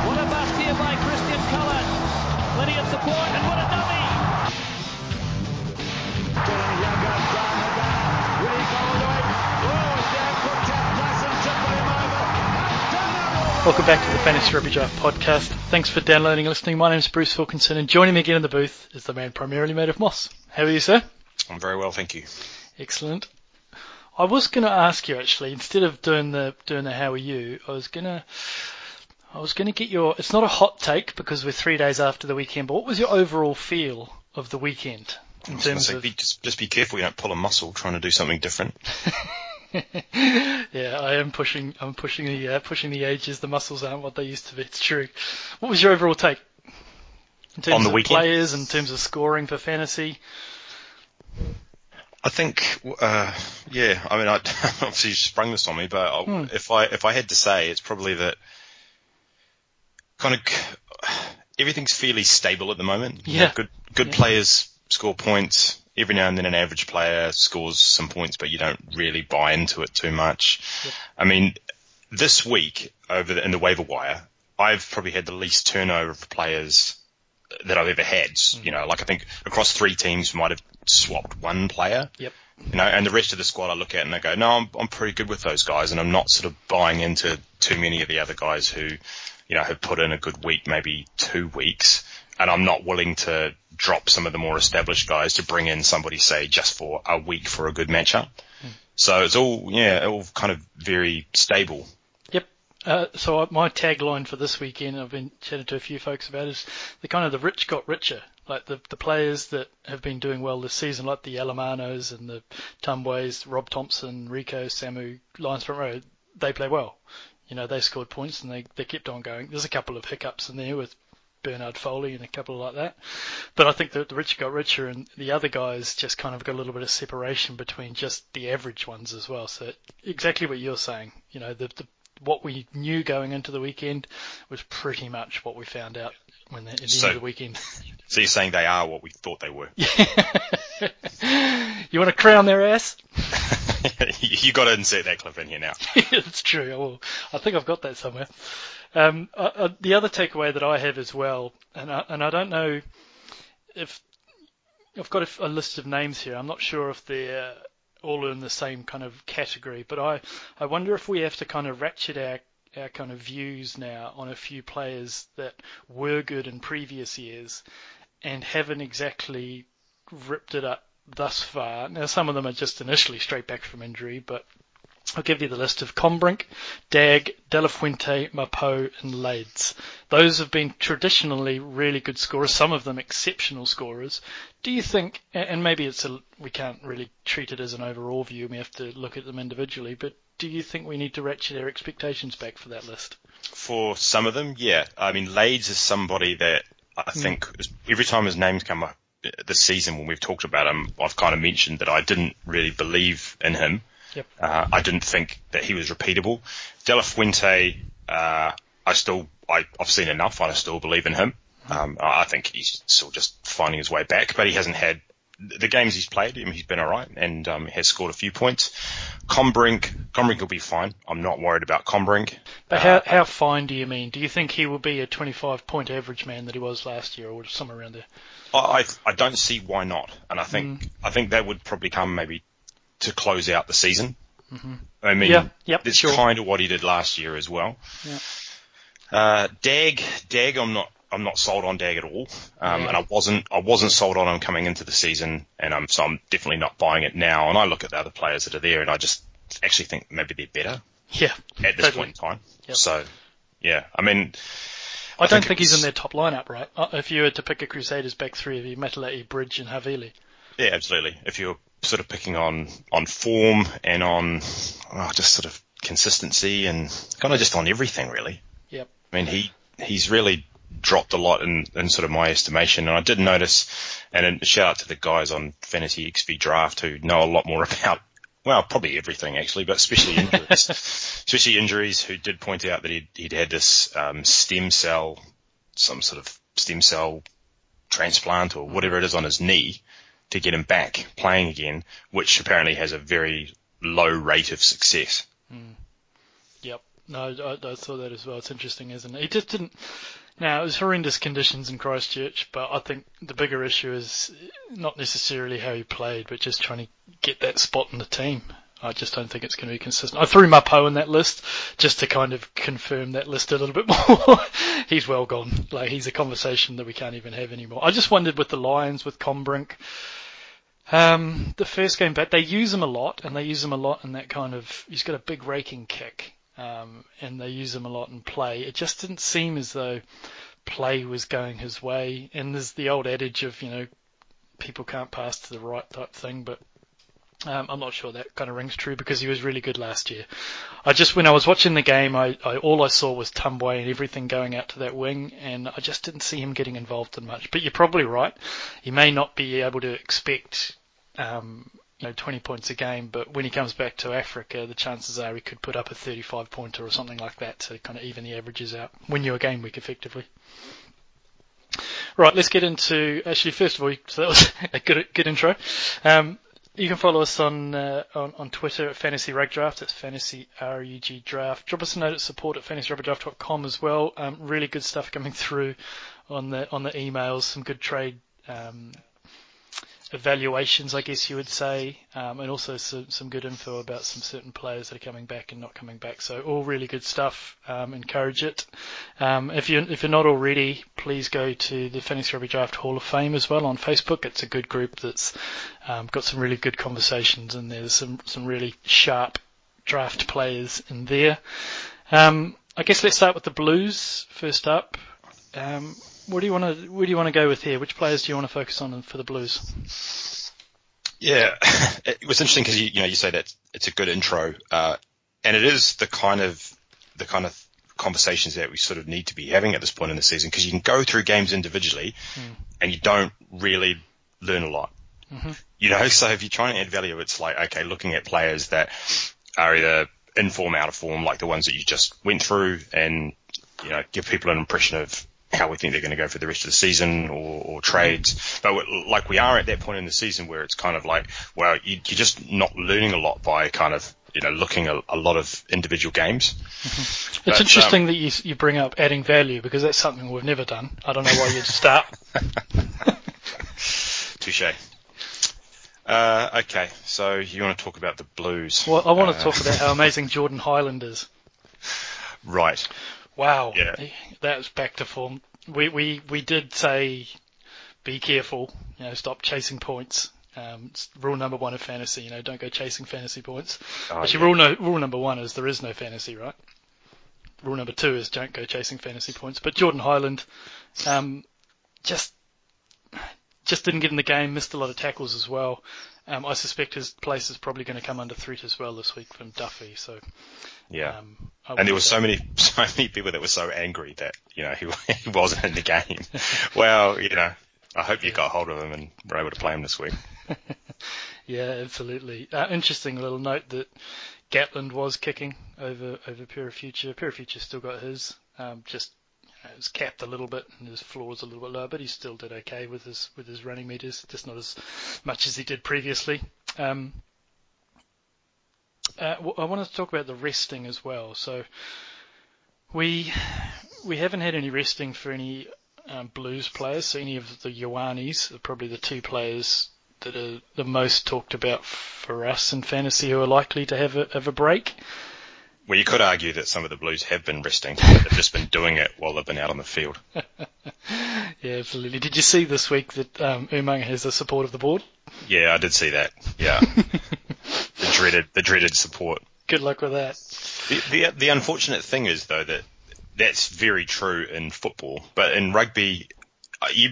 What a bust here by Christian Cullen. Plenty of support, and what a dummy! Welcome back to the Fantasy Rugby Draft podcast. Thanks for downloading and listening. My name is Bruce Wilkinson, and joining me again in the booth is the man primarily made of moss. How are you, sir? I'm very well, thank you. Excellent. I was going to ask you, actually, instead of doing the how are you, I was going to get your, it's not a hot take because we're 3 days after the weekend, but what was your overall feel of the weekend? In terms of... just be careful you don't pull a muscle trying to do something different. Yeah, I'm pushing the ages. The muscles aren't what they used to be. It's true. What was your overall take? In terms on the of weekend? Players, in terms of scoring for fantasy? I think, I mean, I obviously you sprung this on me, but if I had to say, it's probably that kind of everything's fairly stable at the moment. Yeah. Good players score points. Every now and then an average player scores some points, but you don't really buy into it too much. Yep. I mean, this week in the waiver wire, I've probably had the least turnover of players that I've ever had. You know, like I think across 3 teams might have swapped 1 player. Yep. You know, and the rest of the squad I look at and I go, no, I'm pretty good with those guys, and I'm not sort of buying into too many of the other guys who, you know, have put in a good week, maybe 2 weeks, and I'm not willing to drop some of the more established guys to bring in somebody, say, just for a week for a good matchup. So it's all kind of very stable. Yep. So my tagline for this weekend, I've been chatting to a few folks about, is the rich got richer. Like the players that have been doing well this season, like the Alamanos and the Tumways, Rob Thompson, Rico, Samu, Lions Front Row, they play well. You know, they scored points and they kept on going. There's a couple of hiccups in there with Bernard Foley and a couple like that. But I think that the rich got richer and the other guys just kind of got a little bit of separation between just the average ones as well. So exactly what you're saying. You know, what we knew going into the weekend was pretty much what we found out at the end of the weekend. So you're saying they are what we thought they were? You want to crown their ass? You got to insert that clip in here now. It's true. I think I've got that somewhere. The other takeaway that I have as well, and I don't know if I've got a list of names here. I'm not sure if they're all in the same kind of category, but I wonder if we have to kind of ratchet our kind of views now on a few players that were good in previous years and haven't exactly ripped it up thus far. Now, some of them are just initially straight back from injury, but I'll give you the list of Combrink, Dag, De La Fuente, Mapo, and Lades. Those have been traditionally really good scorers, some of them exceptional scorers. Do you think, and maybe we can't really treat it as an overall view, we have to look at them individually, but do you think we need to ratchet our expectations back for that list? For some of them, yeah. I mean, Lades is somebody that I think every time his name's come up this season when we've talked about him, I've kind of mentioned that I didn't really believe in him. Yep. I didn't think that he was repeatable. De La Fuente, I've seen enough. I still believe in him. I think he's still just finding his way back, but he hasn't had the games he's played. I mean, he's been all right and has scored a few points. Combrink will be fine. I'm not worried about Combrink. But how fine do you mean? Do you think he will be a 25-point average man that he was last year, or somewhere around there? I don't see why not, and I think that would probably come maybe to close out the season. Mm-hmm. I mean, that's kind of what he did last year as well. Yeah. Dag, I'm not sold on Dag at all, and I wasn't sold on him coming into the season, and so I'm definitely not buying it now. And I look at the other players that are there, and I just actually think maybe they're better. Yeah, at this point in time. Yep. So, yeah, I mean, I don't think he's in their top lineup, right? If you were to pick a Crusaders back three of you, Matalai, Bridge, and Havili. Yeah, absolutely. If you're sort of picking on form and on just sort of consistency and kind of just on everything, really. Yep. I mean, he's really dropped a lot in sort of my estimation, and I did notice, and a shout out to the guys on Fantasy XV Draft who know a lot more about, well, probably everything actually, but especially injuries, who did point out that he'd had this some sort of stem cell transplant or whatever it is on his knee to get him back playing again, which apparently has a very low rate of success. Yep. No, I saw that as well. It's interesting, isn't it? He just didn't. Now, it was horrendous conditions in Christchurch, but I think the bigger issue is not necessarily how he played, but just trying to get that spot in the team. I just don't think it's going to be consistent. I threw Mapo in that list just to kind of confirm that list a little bit more. He's well gone. Like, he's a conversation that we can't even have anymore. I just wondered with the Lions, with Combrink, the first game back, they use him a lot, and they use him a lot in that kind of, he's got a big raking kick, and they use him a lot in play. It just didn't seem as though play was going his way. And there's the old adage of, people can't pass to the right type thing, but I'm not sure that kind of rings true because he was really good last year. When I was watching the game, all I saw was Tumbwe and everything going out to that wing, and I just didn't see him getting involved in much. But you're probably right. He may not be able to expect, 20 points a game, but when he comes back to Africa, the chances are he could put up a 35-pointer or something like that to kind of even the averages out. Win you a game week effectively. Right, let's get into, actually, first of all, so that was a good intro. You can follow us on Twitter at Fantasy Rugby Draft. It's Fantasy RUG Draft. Drop us a note at support@fantasyrugbydraft.com as well. Really good stuff coming through on the emails. Some good trade evaluations, I guess you would say, and also some good info about some certain players that are coming back and not coming back. So all really good stuff. Encourage it. If you're not already, please go to the Fantasy Rugby Draft Hall of Fame as well on Facebook. It's a good group that's got some really good conversations, and there's some really sharp draft players in there. I guess let's start with the Blues first up. Where do you want to go with here? Which players do you want to focus on for the Blues? Yeah, it was interesting because you say that it's a good intro, and it is the kind of conversations that we sort of need to be having at this point in the season, because you can go through games individually and you don't really learn a lot. Mm-hmm. So if you're trying to add value, it's like, okay, looking at players that are either in form, out of form, like the ones that you just went through, and give people an impression of how we think they're going to go for the rest of the season, or trades. But like, we are at that point in the season where it's kind of like, well, you're just not learning a lot by kind of, looking at a lot of individual games. Mm-hmm. It's interesting that you bring up adding value, because that's something we've never done. I don't know why you'd start. Touche. Okay, so you want to talk about the Blues? Well, I want to talk about how amazing Jordan Highland is. Right. Wow, yeah. That was back to form. We did say, be careful, stop chasing points. It's rule number 1 of fantasy, don't go chasing fantasy points. Actually, rule number 1 is there is no fantasy, right? Rule number 2 is don't go chasing fantasy points. But Jordan Highland, just didn't get in the game, missed a lot of tackles as well. I suspect his place is probably going to come under threat as well this week from Duffy. So yeah, and there were so many people that were so angry that he wasn't in the game. Well, I hope you got hold of him and were able to play him this week. Yeah, absolutely. Interesting little note that Gatland was kicking over Purifuture. Purifuture still got his. It was capped a little bit and his floor was a little bit lower, but he still did okay with his running meters, just not as much as he did previously. I wanted to talk about the resting as well. So we haven't had any resting for any Blues players. So any of the Ioanis are probably the 2 players that are the most talked about for us in fantasy who are likely to have a break. Well, you could argue that some of the Blues have been resting. They've just been doing it while they've been out on the field. Yeah, absolutely. Did you see this week that Umang has the support of the board? Yeah, I did see that. Yeah. the dreaded support. Good luck with that. The unfortunate thing is, though, that's very true in football. But in rugby, I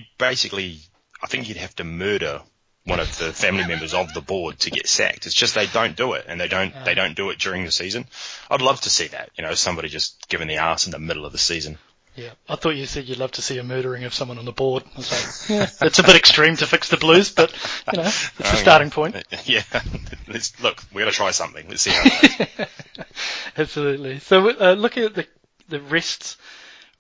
think you'd have to murder one of the family members of the board to get sacked. It's just they don't do it, and they don't do it during the season. I'd love to see that, somebody just giving the arse in the middle of the season. Yeah, I thought you said you'd love to see a murdering of someone on the board. I was like, yeah, it's a bit extreme to fix the Blues, but it's a starting point. Yeah, look, we're gonna try something. Let's see how it goes. Absolutely. So looking at the rests,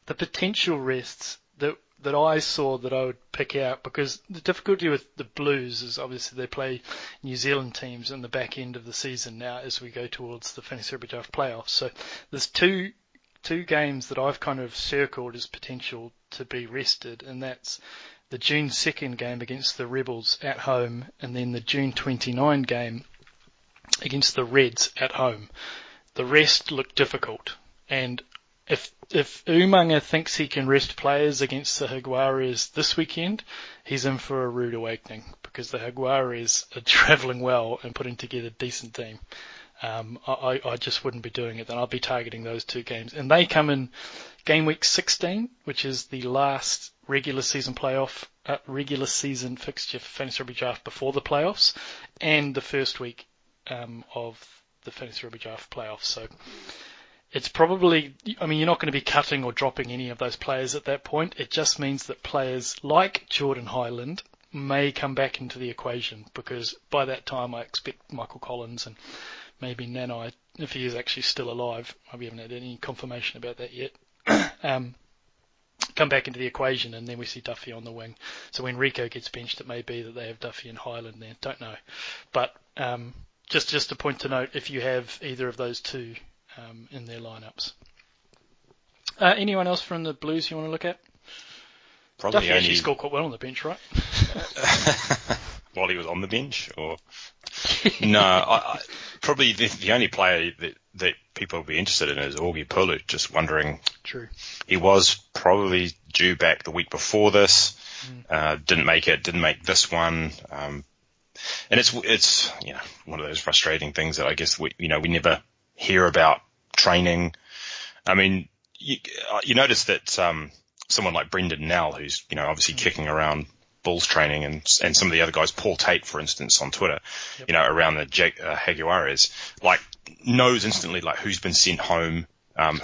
the potential rests that that I saw that I would pick out, because the difficulty with the Blues is obviously they play New Zealand teams in the back end of the season now as we go towards the Fantasy Rugby Draft playoffs. So there's two games that I've kind of circled as potential to be rested, and that's the June 2nd game against the Rebels at home, and then the June 29 game against the Reds at home. The rest look difficult, and if Umaga thinks he can rest players against the Jaguares this weekend, he's in for a rude awakening, because the Jaguares are travelling well and putting together a decent team. I just wouldn't be doing it then. I'll be targeting those two games. And they come in Gameweek 16, which is the last regular season fixture for Fantasy Rugby Draft before the playoffs, and the first week of the Fantasy Rugby Draft playoffs. So it's probably, I mean, you're not going to be cutting or dropping any of those players at that point. It just means that players like Jordan Highland may come back into the equation, because by that time I expect Michael Collins and maybe Nanai, if he is actually still alive, we haven't had any confirmation about that yet, come back into the equation, and then we see Duffy on the wing. So when Rico gets benched, it may be that they have Duffy and Highland there. Don't know. But just a point to note, if you have either of those two in their lineups. Anyone else from the Blues you want to look at? Probably Duffy actually scored quite well on the bench, right? While he was on the bench, or no? I probably the only player that people will be interested in is Augie Pulu. Just wondering. True. He was probably due back the week before this. Didn't make it. Didn't make this one. And it's one of those frustrating things that I guess we never hear about training. I mean, you notice that someone like Brendan Nell, who's obviously kicking around Bulls training, and some of the other guys, Paul Tate, for instance, on Twitter, around the Jaguares, knows instantly who's been sent home,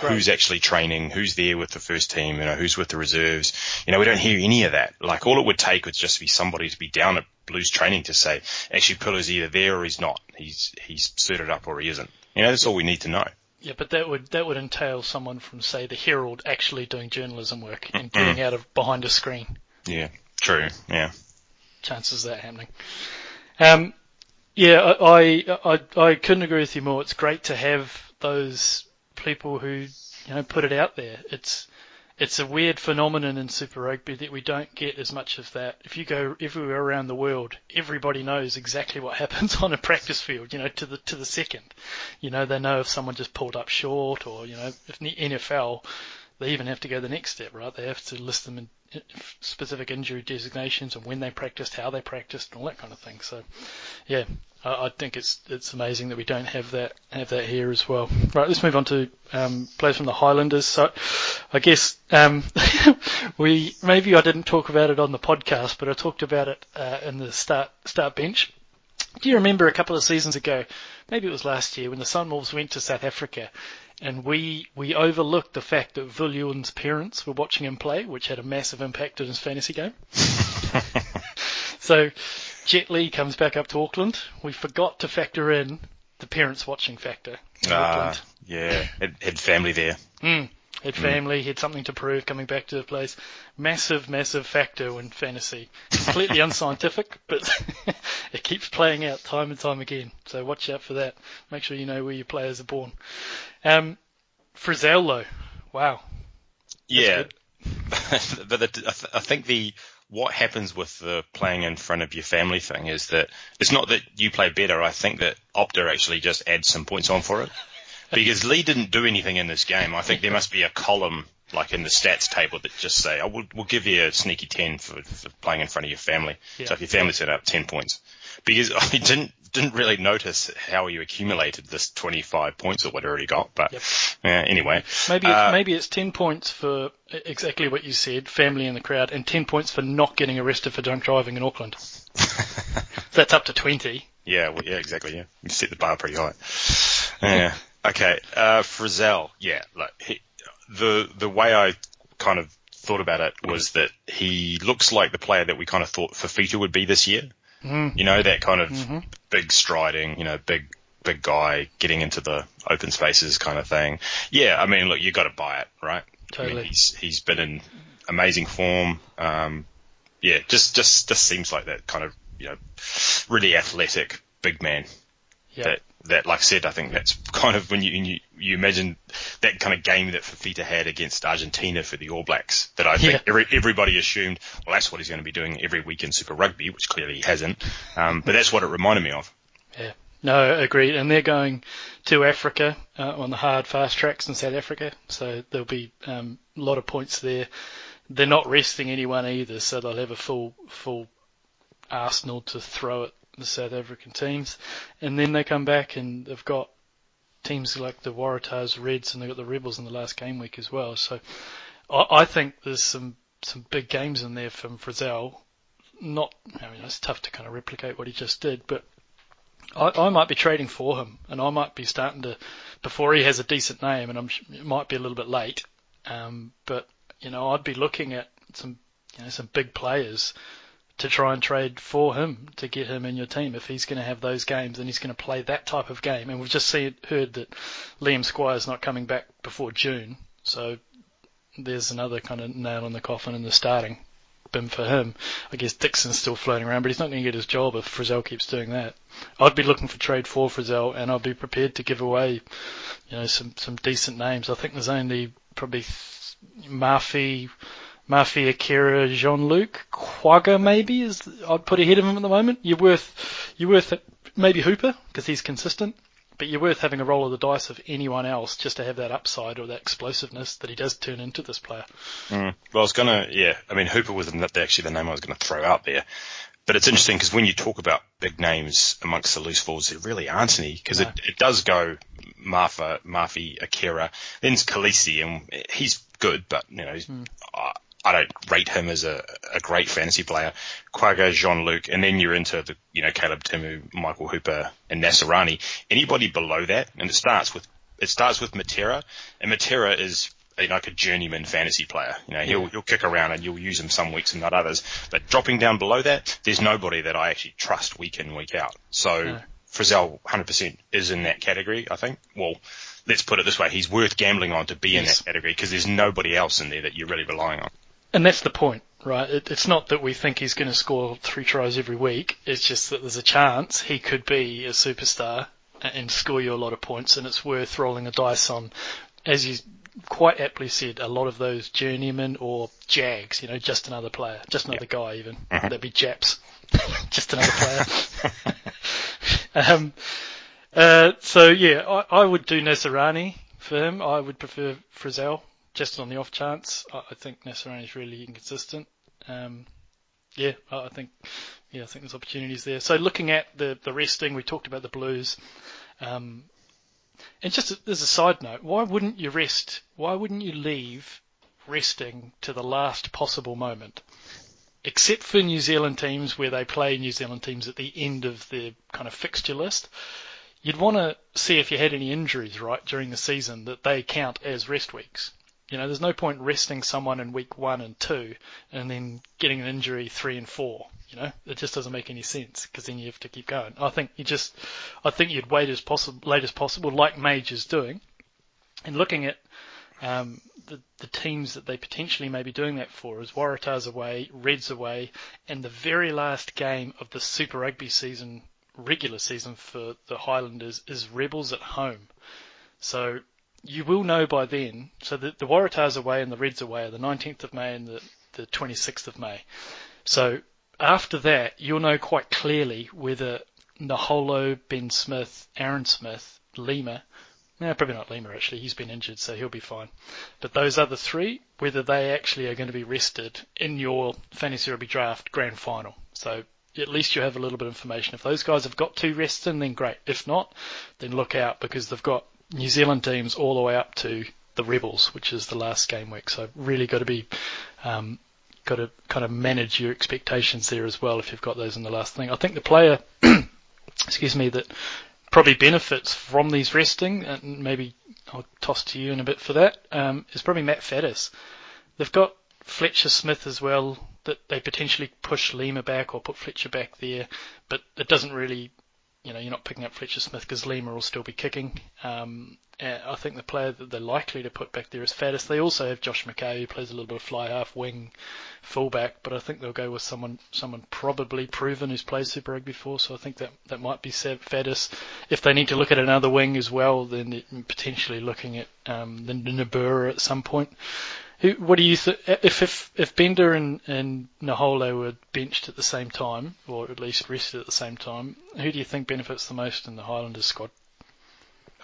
who's actually training, who's there with the first team, who's with the reserves. We don't hear any of that. All it would take would just be somebody to be down at Blues training to say, actually, Pilla's either there or he's not. He's suited up or he isn't. That's all we need to know. Yeah, but that would entail someone from, say, the Herald actually doing journalism work and getting out of behind a screen. Yeah, true. Yeah. Chances of that happening. I couldn't agree with you more. It's great to have those people who put it out there. It's a weird phenomenon in Super Rugby that we don't get as much of that. If you go everywhere around the world, everybody knows exactly what happens on a practice field, to the second. They know if someone just pulled up short, or, if in the NFL, they even have to go the next step, right? They have to list them in specific injury designations and when they practiced, how they practiced, and all that kind of thing. So, yeah, I think it's amazing that we don't have that here as well. Right, let's move on to players from the Highlanders. So, I guess maybe I didn't talk about it on the podcast, but I talked about it in the start bench. Do you remember a couple of seasons ago, maybe it was last year, when the Sunwolves went to South Africa, and we overlooked the fact that Viljoen's parents were watching him play, which had a massive impact on his fantasy game. So Jet Li comes back up to Auckland. We forgot to factor in the parents watching factor in Auckland. Yeah, had family there. Had family, had something to prove coming back to the place. Massive factor in fantasy. Completely unscientific, but it keeps playing out time and time again. So watch out for that. Make sure you know where your players are born. Frizzell, though. Wow. Yeah. But I think what happens with the playing in front of your family thing is that it's not that you play better. I think that Opta actually just adds some points on for it. Because Lee didn't do anything in this game. I think there must be a column, in the stats table, that just say, we'll give you a sneaky 10 for playing in front of your family. Yeah. So if your family set up 10 points. Because I didn't really notice how you accumulated this 25 points or whatever he got. But anyway. Maybe it's 10 points for exactly what you said, family in the crowd, and 10 points for not getting arrested for drunk driving in Auckland. So that's up to 20. Yeah, exactly, yeah. You set the bar pretty high. Yeah. Okay, Frizzell, the way I kind of thought about it was that he looks like the player that we kind of thought Fafita would be this year. That kind of big striding, big guy getting into the open spaces kind of thing. Yeah, I mean, look, you got to buy it, right? Totally. I mean, he's been in amazing form. Just seems like that kind of, really athletic big man. Yeah. That, like I said, I think that's kind of when you imagine that kind of game that Fafita had against Argentina for the All Blacks, that I think everybody assumed, well, that's what he's going to be doing every week in Super Rugby, which clearly he hasn't. But that's what it reminded me of. Yeah. No, agreed. And they're going to Africa on the hard fast tracks in South Africa, so there'll be a lot of points there. They're not resting anyone either, so they'll have a full arsenal to throw at the South African teams. And then they come back and they've got teams like the Waratahs, Reds, and they've got the Rebels in the last game week as well. So I think there's some big games in there from Frizzell. It's tough to kind of replicate what he just did, but I might be trading for him, and I might be starting to, before he has a decent name, and it might be a little bit late, but I'd be looking at some big players to try and trade for him to get him in your team if he's going to have those games and he's going to play that type of game. And we've just heard that Liam Squire's not coming back before June, so there's another kind of nail in the coffin in the starting bin for him. I guess Dixon's still floating around, but he's not going to get his job if Frizzell keeps doing that. I'd be looking for trade for Frizzell, and I'd be prepared to give away, some decent names. I think there's only probably Murphy, Akira, Jean-Luc, Quagga maybe I'd put ahead of him at the moment. You're worth maybe Hooper because he's consistent, but you're worth having a roll of the dice of anyone else just to have that upside or that explosiveness that he does turn into this player. Well, I was Hooper was actually the name I was going to throw out there. But it's interesting because when you talk about big names amongst the loose balls, there really aren't any, because it does go Murphy, Akira, then it's Khaleesi, and he's good, but I don't rate him as a great fantasy player. Quagga, Jean-Luc, and then you're into the Caleb Timu, Michael Hooper, and Nasarani. Anybody below that, and it starts with Matera, and Matera is like a journeyman fantasy player. He'll kick around and you'll use him some weeks and not others. But dropping down below that, there's nobody that I actually trust week in, week out. So Frizzell 100% is in that category, I think. Well, let's put it this way. He's worth gambling on to be in that category because there's nobody else in there that you're really relying on. And that's the point, right? It's not that we think he's going to score 3 tries every week. It's just that there's a chance he could be a superstar and score you a lot of points, and it's worth rolling the dice on, as you quite aptly said, a lot of those journeymen or Jags, just another player, just another guy even. That'd be Japs. Just another player. I would do Nasarani for him. I would prefer Frizzell, just on the off chance. I think Nasarani's really inconsistent. I think there's opportunities there. So looking at the resting, we talked about the Blues. And just as a side note, why wouldn't you rest? Why wouldn't you leave resting to the last possible moment? Except for New Zealand teams where they play New Zealand teams at the end of their kind of fixture list. You'd want to see if you had any injuries, right, during the season that they count as rest weeks. There's no point resting someone in week 1 and 2 and then getting an injury 3 and 4. It just doesn't make any sense because then you have to keep going. I think you'd wait as late as possible, like Mage is doing, and looking at the teams that they potentially may be doing that for is Waratahs away, Reds away, and the very last game of the Super Rugby season, regular season for the Highlanders, is Rebels at home. So you will know by then. So the Waratahs away and the Reds away are the 19th of May and the 26th of May. So after that, you'll know quite clearly whether Naholo, Ben Smith, Aaron Smith, Lima, probably not Lima actually, he's been injured so he'll be fine. But those other 3, whether they actually are going to be rested in your Fantasy Rugby Draft grand final. So at least you have a little bit of information. If those guys have got 2 rests in, then great. If not, then look out because they've got New Zealand teams all the way up to the Rebels, which is the last game week. So really got to be got to kind of manage your expectations there as well if you've got those in the last thing. I think the player, that probably benefits from these resting, and maybe I'll toss to you in a bit for that, is probably Matt Faddis. They've got Fletcher Smith as well, that they potentially push Lima back or put Fletcher back there, but it doesn't really you're not picking up Fletcher Smith because Lima will still be kicking. I think the player that they're likely to put back there is Faddis. They also have Josh McKay, who plays a little bit of fly half, wing, fullback, but I think they'll go with someone probably proven who's played Super Rugby before, so I think that might be Faddis. If they need to look at another wing as well, then potentially looking at the Nabura at some point. What do you think? If Bender and Naholo were benched at the same time, or at least rested at the same time, who do you think benefits the most in the Highlanders squad?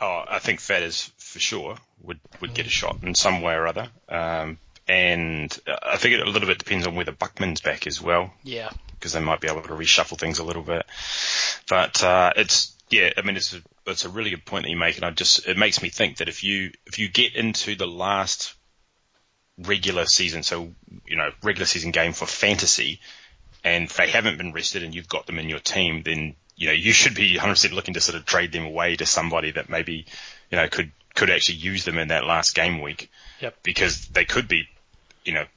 Oh, I think Faddis for sure would get a shot in some way or other. And I think it a little bit depends on whether Buckman's back as well. Yeah. Because they might be able to reshuffle things a little bit. But it's a really good point that you make, and it makes me think that if you get into the last regular season, regular season game for fantasy, and they haven't been rested and you've got them in your team, then you should be 100% looking to sort of trade them away to somebody that maybe could actually use them in that last game week. Yep. Because they could be, they're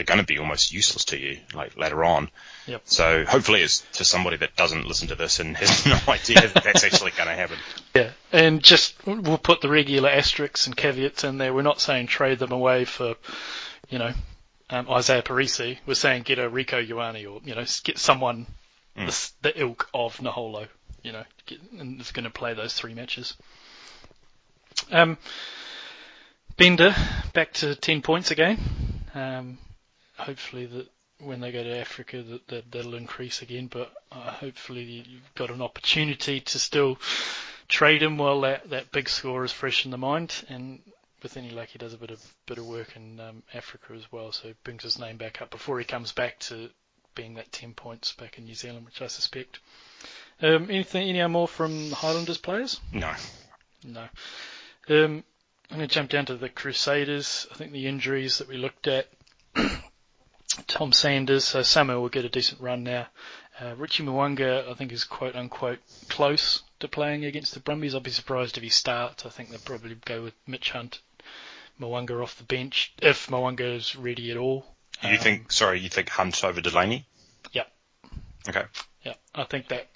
going to be almost useless to you like later on. Yep. So hopefully it's to somebody that doesn't listen to this and has no idea that that's actually going to happen. Yeah, and we'll put the regular asterisks and caveats in there. We're not saying trade them away for, Isaiah Parisi. We're saying get a Rico Ioane or, get someone the ilk of Naholo, and is going to play those 3 matches. Bender, back to 10 points again. Hopefully that when they go to Africa that'll increase again, but hopefully you've got an opportunity to still trade him while that big score is fresh in the mind, and with any luck he does a bit of work in Africa as well, so brings his name back up before he comes back to being that 10 points back in New Zealand, which I suspect. Any more from Highlanders players? No. I'm going to jump down to the Crusaders. I think the injuries that we looked at, Tom Sanders, so Samuel will get a decent run now. Richie Mwanga, I think, is quote-unquote close to playing against the Brumbies. I'd be surprised if he starts. I think they'll probably go with Mitch Hunt, Mwanga off the bench, if Mwanga is ready at all. You think Hunt over Delaney? Yeah. Okay. Yeah, I think that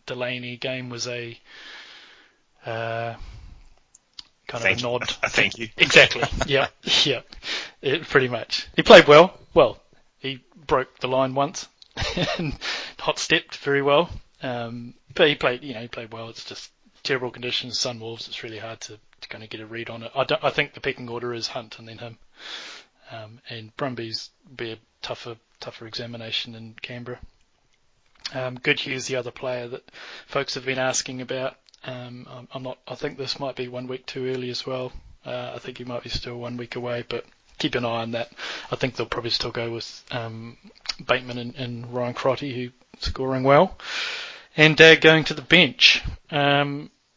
Delaney game was a kind of a nod. Thank you. Exactly. Yeah. Pretty much. He played well. Well, he broke the line once and hot stepped very well. But he played well. It's just terrible conditions. Sunwolves. It's really hard to kind of get a read on it. I think the pecking order is Hunt and then him. And Brumbies be a tougher examination in Canberra. Goodhue's the other player that folks have been asking about. I think this might be 1 week too early as well. I think he might be still 1 week away, but keep an eye on that. I think they'll probably still go with Bateman and Ryan Crotty, who scoring well. And going to the bench.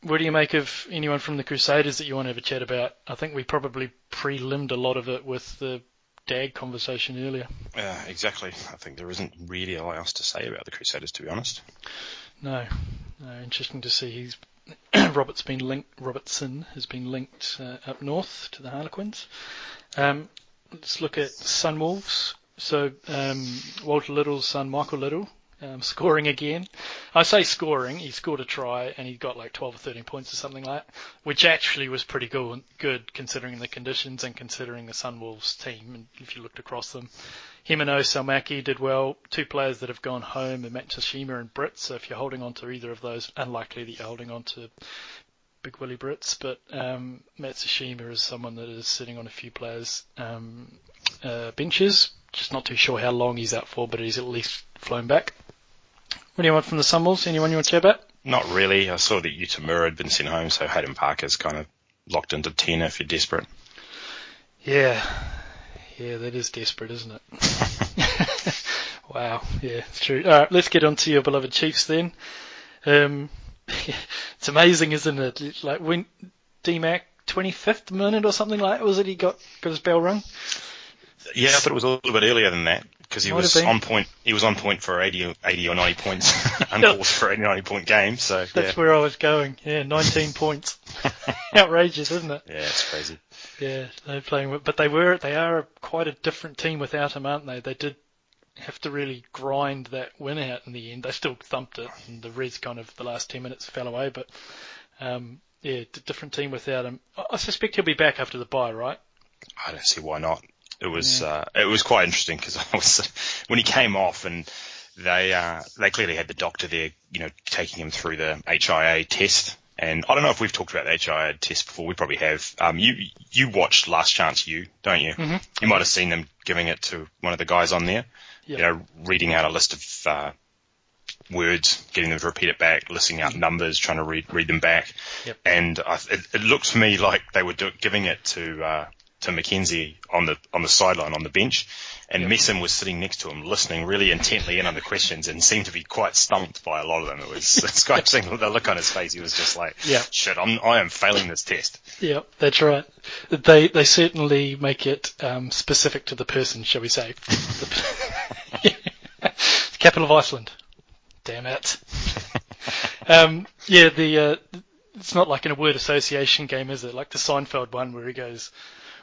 What do you make of anyone from the Crusaders that you want to have a chat about? I think we probably pre-limbed a lot of it with the DAG conversation earlier. Exactly. I think there isn't really a lot else to say about the Crusaders, to be honest. No. Interesting to see Robertson has been linked up north to the Harlequins. Let's look at Sunwolves. So Walter Little's son, Michael Little, scoring again. I say scoring, he scored a try and he got like 12 or 13 points or something like that, which actually was pretty good considering the conditions and considering the Sunwolves team. And if you looked across them, Himeno Salmaki did well. 2 players that have gone home are Matt Tashima and Brits. So if you're holding on to either of those, unlikely that you're holding on to Big Willie Brits, but Matt Tashima is someone that is sitting on a few players' benches. Just not too sure how long he's out for, but he's at least flown back. What do you want from the Sunwolves? Anyone you want to chat about? Not really. I saw that Utamura had been sent home, so Hayden Parker's kind of locked into 10 if you're desperate. Yeah, that is desperate, isn't it? Wow, yeah, it's true. All right, let's get on to your beloved Chiefs then. It's amazing, isn't it? Like when DMAC 25th minute or something like that, was it? He got his bell rung. Yeah, I thought it was a little bit earlier than that because he was on point. He was on point for 80 or 90 points, unforced for 80 or 90 point game. So that's where I was going. Yeah, 19 points. Outrageous, isn't it? Yeah, it's crazy. Yeah, they're playing, but they are quite a different team without him, aren't they? They did have to really grind that win out in the end. They still thumped it, and the Reds kind of the last 10 minutes fell away. But different team without him. I suspect he'll be back after the bye, right? I don't see why not. It was quite interesting because when he came off, and they clearly had the doctor there, taking him through the HIA test. And I don't know if we've talked about the HIA test before. We probably have. You watched Last Chance don't you? Mm-hmm. You might have seen them giving it to one of the guys on there. Yep. Reading out a list of words, getting them to repeat it back, listing out numbers, trying to read them back. Yep. And it looked to me like they were giving it to Mackenzie on the sideline on the bench, and Messam was sitting next to him, listening really intently in on the questions, and seemed to be quite stumped by a lot of them. It's quite interesting, the look on his face. He was just like, "Shit, I am failing this test." Yeah, that's right. They certainly make it specific to the person, shall we say? Capital of Iceland. Damn it. It's not like in a word association game, is it? Like the Seinfeld one where he goes,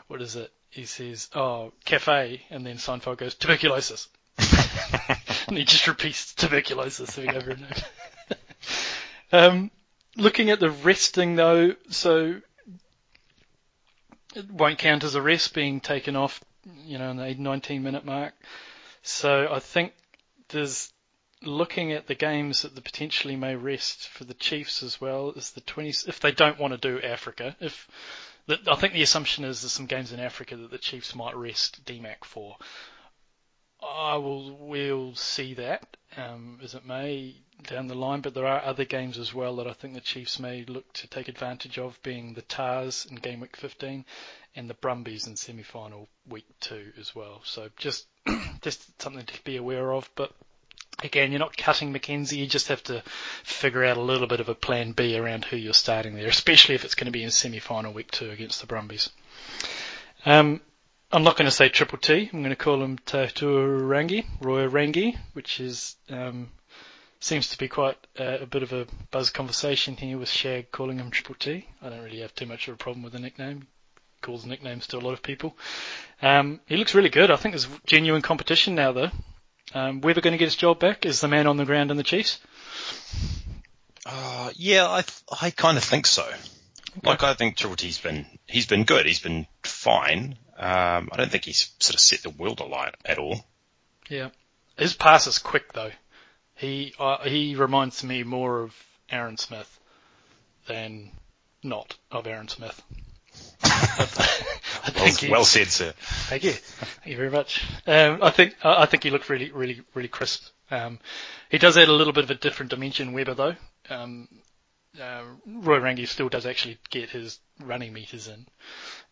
what is it? He says, cafe, and then Seinfeld goes, tuberculosis. And he just repeats tuberculosis over and over. Looking at the resting though, so it won't count as a rest being taken off, in the 19-minute mark. So I think there's looking at the games that potentially may rest for the Chiefs as well is the 20s, if they don't want to do Africa. I think the assumption is there's some games in Africa that the Chiefs might rest DMAC for. We'll see that as it may down the line, but there are other games as well that I think the Chiefs may look to take advantage of, being the Tars in Gameweek 15 and the Brumbies in semi-final week 2 as well. So just something to be aware of, but again, you're not cutting Mackenzie. You just have to figure out a little bit of a plan B around who you're starting there, especially if it's going to be in semi-final week 2 against the Brumbies. I'm not going to say Triple T. I'm going to call him Roy-Rangi, which is seems to be quite a bit of a buzz conversation here with Shag calling him Triple T. I don't really have too much of a problem with the nickname. He calls nicknames to a lot of people. He looks really good. I think there's genuine competition now, though. Weber going to get his job back? Is the man on the ground in the Chiefs? I kind of think so. Okay. I think Triple T's he's been good. He's been fine. I don't think he's sort of set the world alight at all. Yeah. His pass is quick, though. He reminds me more of Aaron Smith than not of Aaron Smith. Well said, sir. Thank you. Thank you very much. I think he looked really, really, really crisp. He does add a little bit of a different dimension, Weber, though. Roy Rangi still does actually get his running meters in.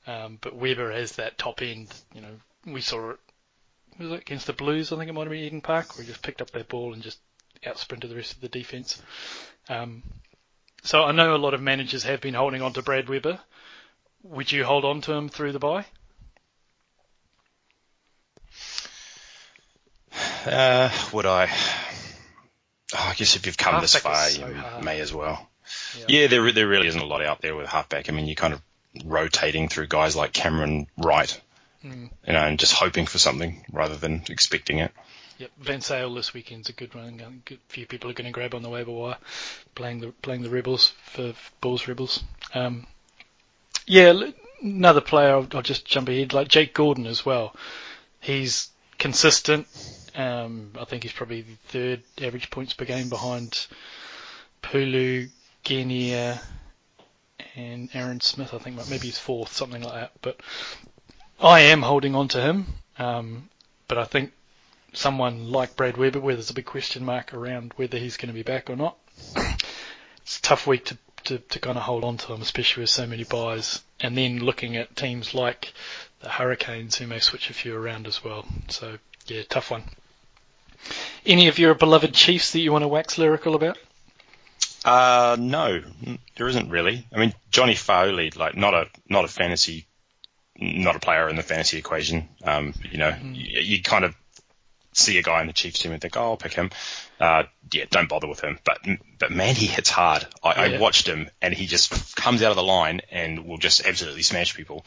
But Weber has that top end. We saw it. Was it against the Blues? I think it might have been Eden Park, where he just picked up that ball and just out-sprinted the rest of the defence. So I know a lot of managers have been holding on to Brad Weber. Would you hold on to him through the bye? Would I? I guess if you've come this far, you may as well. Yeah, there really isn't a lot out there with halfback. I mean, you're kind of rotating through guys like Cameron Wright, and just hoping for something rather than expecting it. Yep, Van Sale this weekend's a good run. A few people are going to grab on the waiver wire, playing the Rebels for Bulls Rebels. Another player, I'll just jump ahead, like Jake Gordon as well. He's consistent. I think he's probably the third average points per game behind Pulu, Genia, and Aaron Smith. I think maybe he's fourth, something like that. But I am holding on to him. But I think someone like Brad Weber, where there's a big question mark around whether he's going to be back or not, it's a tough week to kind of hold on to him, especially with so many buys. And then looking at teams like the Hurricanes, who may switch a few around as well. So, yeah, tough one. Any of your beloved Chiefs that you want to wax lyrical about? No, there isn't really. I mean, Johnny Fa'auli, like not a fantasy, not a player in the fantasy equation. You kind of see a guy in the Chiefs team and think, oh, I'll pick him. Don't bother with him. But man, he hits hard. I watched him, and he just comes out of the line and will just absolutely smash people.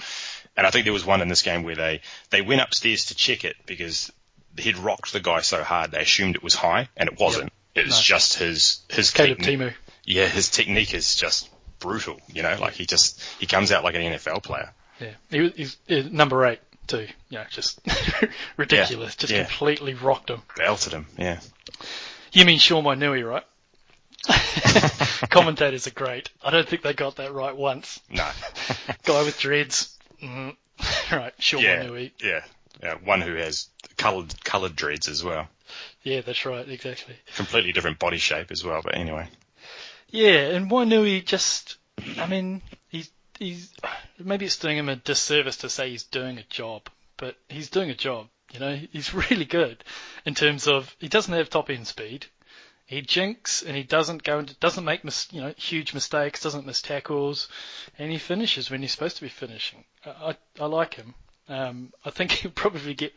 And I think there was one in this game where they went upstairs to check it because he'd rocked the guy so hard they assumed it was high, and it wasn't. It was just his Timu. Yeah, his technique is just brutal. Like he comes out like an NFL player. Yeah, he's number 8 too. Just ridiculous. Just completely rocked him. Belted him. Yeah. You mean Sean Wainui, right? Commentators are great. I don't think they got that right once. No. Guy with dreads. Right, Sean Wainui. Yeah, one who has coloured dreads as well. Yeah, that's right, exactly. Completely different body shape as well, but anyway. Yeah, and Wainui he's maybe it's doing him a disservice to say he's doing a job, but he's doing a job. He's really good in terms of he doesn't have top end speed. He jinks and he doesn't make huge mistakes, doesn't miss tackles, and he finishes when he's supposed to be finishing. I like him. I think he'll probably get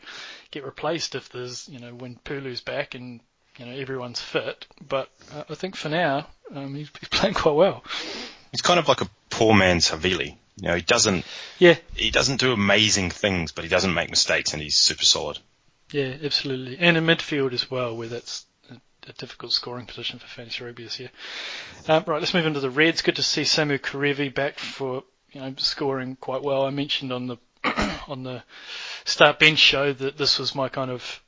replaced if there's when Pulu's back and everyone's fit. But I think for now he's playing quite well. He's kind of like a poor man's Havili. He doesn't do amazing things, but he doesn't make mistakes, and he's super solid. Yeah, absolutely. And in midfield as well, where that's a difficult scoring position for Fantasy Rugby this year. Right, let's move into the Reds. Good to see Samu Karevi back for scoring quite well. I mentioned on the on the Start Bench show that this was my kind of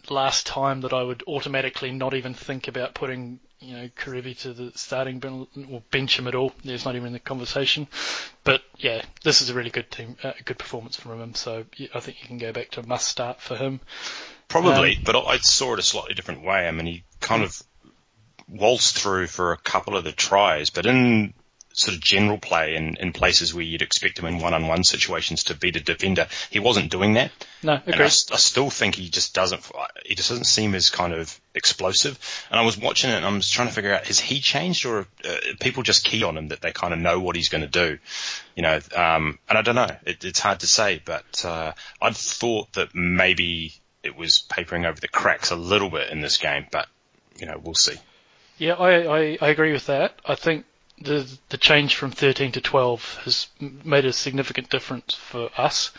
last time that I would automatically not even think about putting Karevi to the starting or bench him at all. There's not even the conversation. But yeah, this is a really good team, good performance from him. So I think you can go back to a must start for him. Probably, but I saw it a slightly different way. I mean, he kind of waltzed through for a couple of the tries, but in sort of general play in places where you'd expect him in one-on-one situations to beat a defender, he wasn't doing that. No, agreed. And I still think he just doesn't seem as kind of explosive. And I was watching it and I was trying to figure out, has he changed or people just key on him that they kind of know what he's going to do? And I don't know. It's hard to say, but I'd thought that maybe it was papering over the cracks a little bit in this game, but we'll see. Yeah, I agree with that. I think the change from 13 to 12 has made a significant difference for us,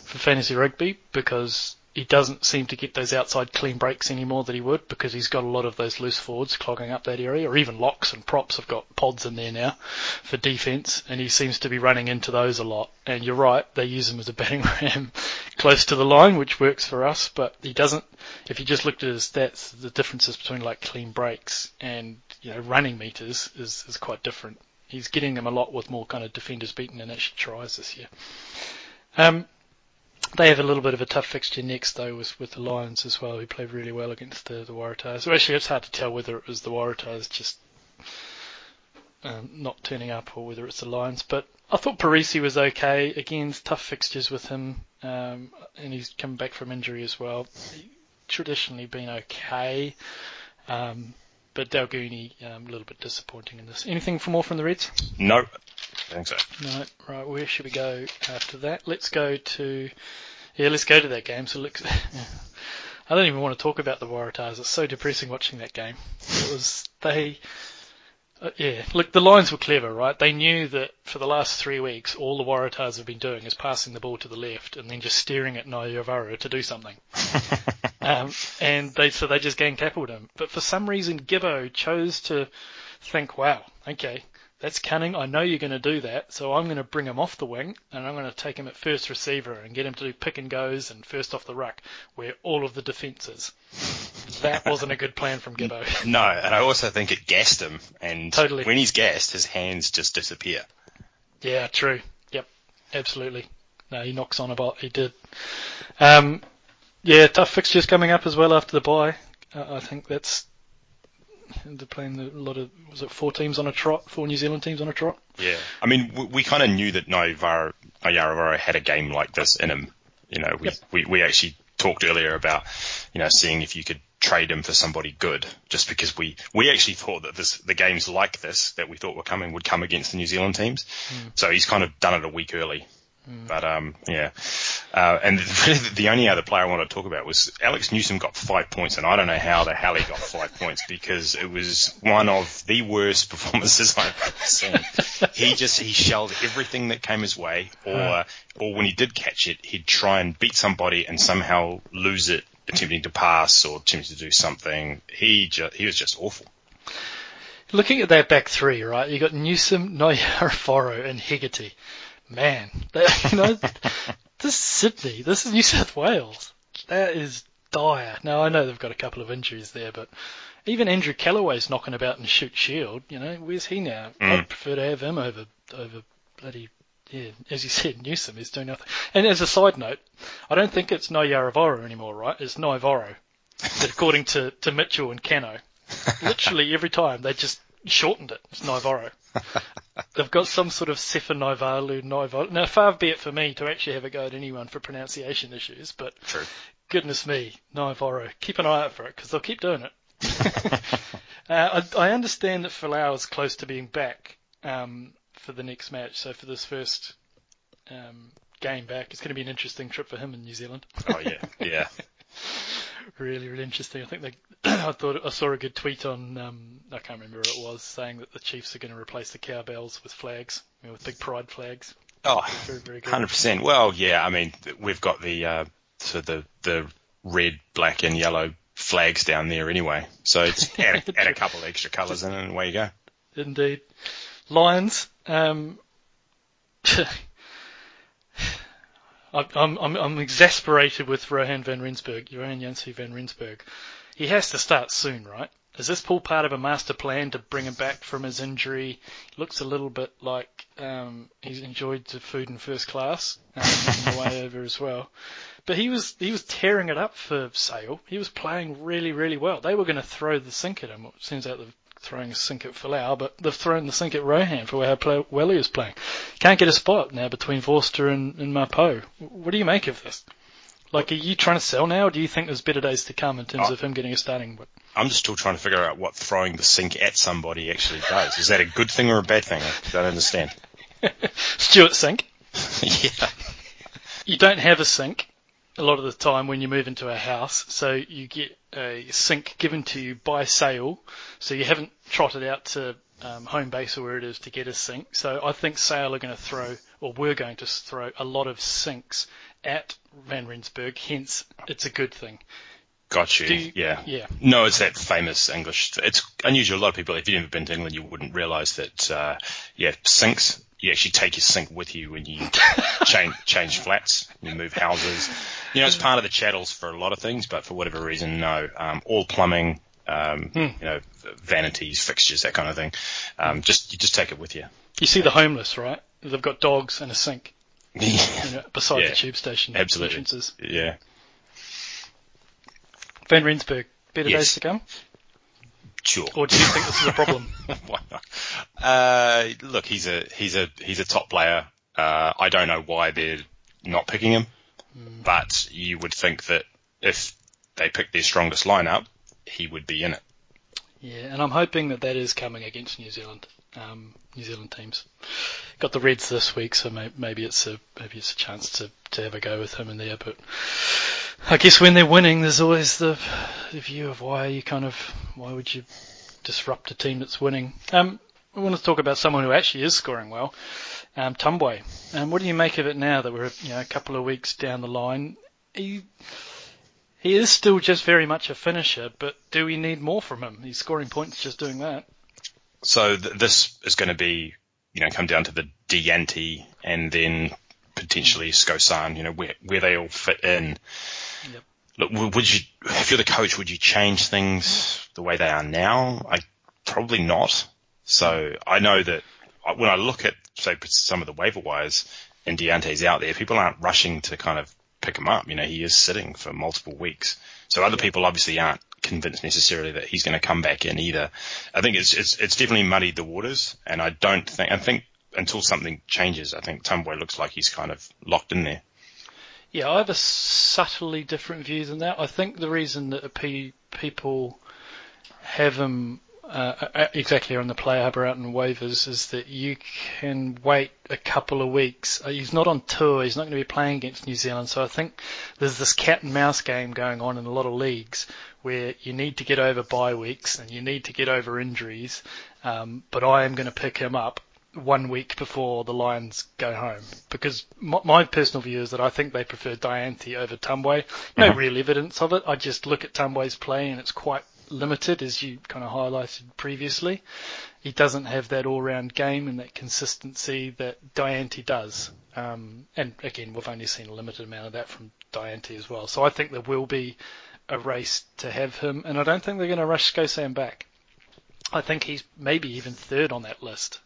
for Fantasy Rugby, because he doesn't seem to get those outside clean breaks anymore that he would, because he's got a lot of those loose forwards clogging up that area, or even locks and props have got pods in there now for defence, and he seems to be running into those a lot. And you're right, they use him as a batting ram close to the line, which works for us, but he doesn't. If you just looked at his stats, the differences between like clean breaks and running meters is quite different. He's getting them a lot with more kind of defenders beaten and actually tries this year. They have a little bit of a tough fixture next, though, with the Lions as well, who played really well against the Waratahs. So actually, it's hard to tell whether it was the Waratahs just not turning up or whether it's the Lions. But I thought Parisi was okay. Again, tough fixtures with him, and he's come back from injury as well. He's traditionally been okay, but Dalgooni a little bit disappointing in this. Anything more from the Reds? No. I think so. No, right. Where should we go after that? Let's go to that game. So I don't even want to talk about the Waratahs. It's so depressing watching that game. Look, the Lions were clever, right? They knew that for the last 3 weeks, all the Waratahs have been doing is passing the ball to the left and then just staring at Naiyaravara to do something. And they just gang tackled him. But for some reason, Gibbo chose to think, wow, okay, that's cunning. I know you're going to do that, so I'm going to bring him off the wing and I'm going to take him at first receiver and get him to do pick and goes and first off the ruck where all of the defence is. That wasn't a good plan from Gibbo. No, and I also think it gassed him. And totally. When he's gassed, his hands just disappear. Yeah, true. Yep, absolutely. No, he knocks on about. He did. Tough fixtures coming up as well after the bye. I think that's. They're playing a lot of, was it 4 teams on a trot, 4 New Zealand teams on a trot? Yeah. I mean, we kind of knew that Naiyaravara had a game like this in him. We actually talked earlier about, seeing if you could trade him for somebody good, just because we actually thought that the games like this that we thought were coming would come against the New Zealand teams. So he's kind of done it a week early. But, yeah. And really the only other player I want to talk about was Alex Newsom got 5 points, and I don't know how the hell he got 5 points, because it was one of the worst performances I've ever seen. He shelled everything that came his way, or when he did catch it, he'd try and beat somebody and somehow lose it, attempting to pass or attempting to do something. He was just awful. Looking at that back three, right, you got Newsom, Naiyaravoro, and Hegarty. Man, this is Sydney. This is New South Wales. That is dire. Now, I know they've got a couple of injuries there, but even Andrew Callaway's knocking about in Shoot Shield. Where's he now? I'd prefer to have him over bloody, as you said, Newsom is doing nothing. And as a side note, I don't think it's Naiyaravoro anymore, right? It's Naivoro. According to Mitchell and Cano. Literally every time they just shortened it. It's Naivoro. They've got some sort of Sefa Naivalu, Naivoro. Now, far be it for me to actually have a go at anyone for pronunciation issues, but True. Goodness me, Naivoro. Keep an eye out for it, because they'll keep doing it. I understand that Folau is close to being back for the next match, so for this first game back, it's going to be an interesting trip for him in New Zealand. Oh, yeah. Really, really interesting. I think I saw a good tweet on, I can't remember what it was, saying that the Chiefs are going to replace the cowbells with flags, with big pride flags. Oh, very, very good. 100%. Well, yeah, I mean, we've got the red, black and yellow flags down there anyway. So it's add a couple of extra colours in and away you go. Indeed. Lions, I'm exasperated with Johan Janssen van Rensburg. He has to start soon, right? Is this all part of a master plan to bring him back from his injury? He looks a little bit like he's enjoyed the food in first class on the way over as well. But he was tearing it up for Sale. He was playing really, really well. They were going to throw the sink at him. It seems like they're throwing a sink at Folau, but they've thrown the sink at Rohan for how well he was playing. Can't get a spot now between Forster and Mapo. What do you make of this? Like, are you trying to sell now, or do you think there's better days to come in terms of him getting a starting? I'm just still trying to figure out what throwing the sink at somebody actually does. Is that a good thing or a bad thing? I don't understand. Stuart Sink. Yeah. You don't have a sink a lot of the time when you move into a house, so you get a sink given to you by Sale, so you haven't trotted out to home base or where it is to get a sink. So I think Sale are going to throw, or we're going to throw, a lot of sinks at Van Rensburg, hence it's a good thing. Got you. Yeah. No, it's that famous English. It's unusual. A lot of people, if you've never been to England, you wouldn't realise that, sinks, you actually take your sink with you when you change flats, you move houses. It's part of the chattels for a lot of things, but for whatever reason, no. All plumbing, vanities, fixtures, that kind of thing. You just take it with you. You see the homeless, right? They've got dogs and a sink. Beside the tube station entrances. Yeah. Van Rensburg, better days to come? Sure. Or do you think this is a problem? Why not? Look, he's a top player. I don't know why they're not picking him, but you would think that if they picked their strongest lineup, he would be in it. Yeah, and I'm hoping that is coming against New Zealand teams. Got the Reds this week, so maybe it's a chance to have a go with him in there. But I guess when they're winning, there's always the view of why would you disrupt a team that's winning. I want to talk about someone who actually is scoring well, Tumbwe. What do you make of it now that we're a couple of weeks down the line? He is still just very much a finisher, but do we need more from him? He's scoring points just doing that. So this is going to be, come down to the Dianti and then potentially Skosan, where they all fit in. Yep. Look, if you're the coach, would you change things the way they are now? Probably not. So I know that when I look at, say, some of the waiver wires and Diante's out there, people aren't rushing to kind of pick him up. He is sitting for multiple weeks. So other people obviously aren't convinced necessarily that he's going to come back in either. I think it's definitely muddied the waters, and I think until something changes, I think Tumbwe looks like he's kind of locked in there. Yeah, I have a subtly different view than that. I think the reason that people have him exactly on the Player Hub or out in waivers is that you can wait a couple of weeks. He's not on tour. He's not going to be playing against New Zealand. So I think there's this cat and mouse game going on in a lot of leagues where you need to get over bye weeks and you need to get over injuries. But I am going to pick him up 1 week before the Lions go home, because my personal view is that I think they prefer Diante over Tambwe. No real evidence of it. I just look at Tambwe's play and it's quite limited, as you kind of highlighted previously. He doesn't have that all-round game and that consistency that Diante does. And again, we've only seen a limited amount of that from Diante as well. So I think there will be a race to have him, and I don't think they're going to rush Skosam back. I think he's maybe even third on that list.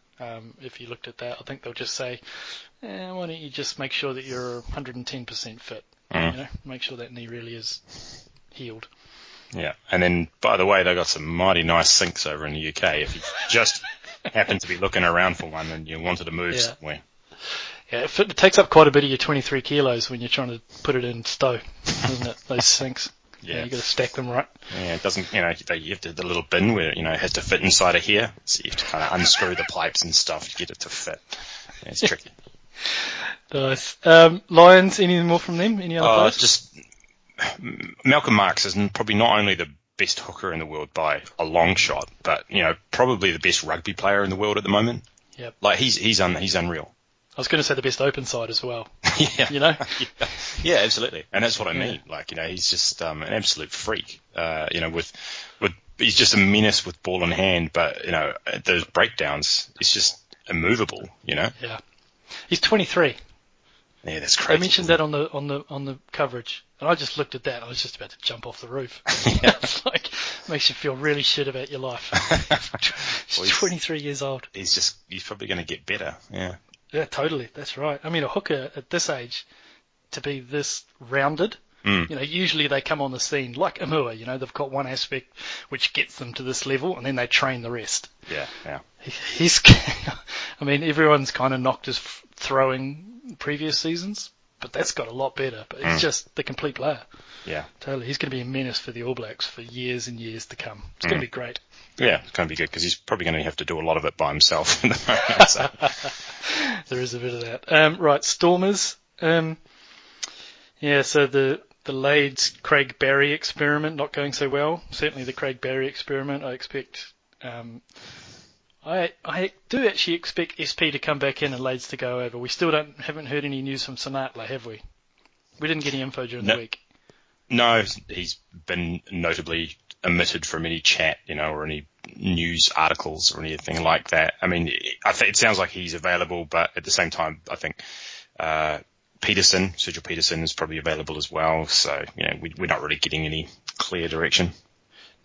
If you looked at that, I think they'll just say, why don't you just make sure that you're 110% fit? Make sure that knee really is healed. Yeah, and then, by the way, they've got some mighty nice sinks over in the UK. If you just happen to be looking around for one and you wanted to move somewhere. Yeah, it takes up quite a bit of your 23 kilos when you're trying to put it in stow, doesn't it, those sinks? Yeah, you got to stack them right. Yeah, it doesn't, you have to have the little bin where, it has to fit inside of here. So you have to kind of unscrew the pipes and stuff to get it to fit. Yeah, it's tricky. Nice. Lions, anything more from them? Any other players? Just Malcolm Marx is probably not only the best hooker in the world by a long shot, but, probably the best rugby player in the world at the moment. Yep. Like, he's unreal. I was going to say the best open side as well. Yeah. Yeah, absolutely. And that's what I mean. Like, he's just an absolute freak. He's just a menace with ball in hand, but, those breakdowns, it's just immovable, Yeah. He's 23. Yeah, that's crazy. I mentioned that on the coverage, and I just looked at that and I was just about to jump off the roof. It's like, makes you feel really shit about your life. He's 23 years old. He's probably going to get better. Yeah. Yeah, totally. That's right. I mean, a hooker at this age to be this rounded, usually they come on the scene like Amua, they've got one aspect which gets them to this level and then they train the rest. Yeah. He's, everyone's kind of knocked his throwing previous seasons, but that's got a lot better. But he's just the complete player. Yeah. Totally. He's going to be a menace for the All Blacks for years and years to come. It's going to be great. Yeah, it's going to be good because he's probably going to have to do a lot of it by himself in the moment. So. There is a bit of that. Right, Stormers. So the Lades Craig Barry experiment not going so well. Certainly the Craig Barry experiment. I expect. I do actually expect SP to come back in and Lades to go over. We still haven't heard any news from Sinatla, have we? We didn't get any info during the week. No, he's been notably omitted from any chat, or any news articles or anything like that. I mean, it sounds like he's available, but at the same time, I think Sergio Peterson is probably available as well. So, we're not really getting any clear direction.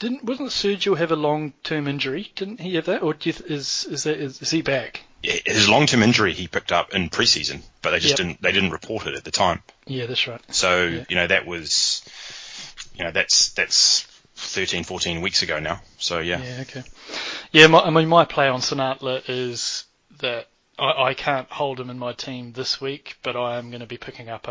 Wasn't Sergio have a long-term injury? Didn't he have that, or is he back? Yeah, his long-term injury he picked up in pre-season, but they just didn't report it at the time. Yeah, that's right. So that was, that's 13, 14 weeks ago now. So yeah. Yeah, okay. Yeah, my play on Sinatla is that I can't hold him in my team this week, but I am going to be picking up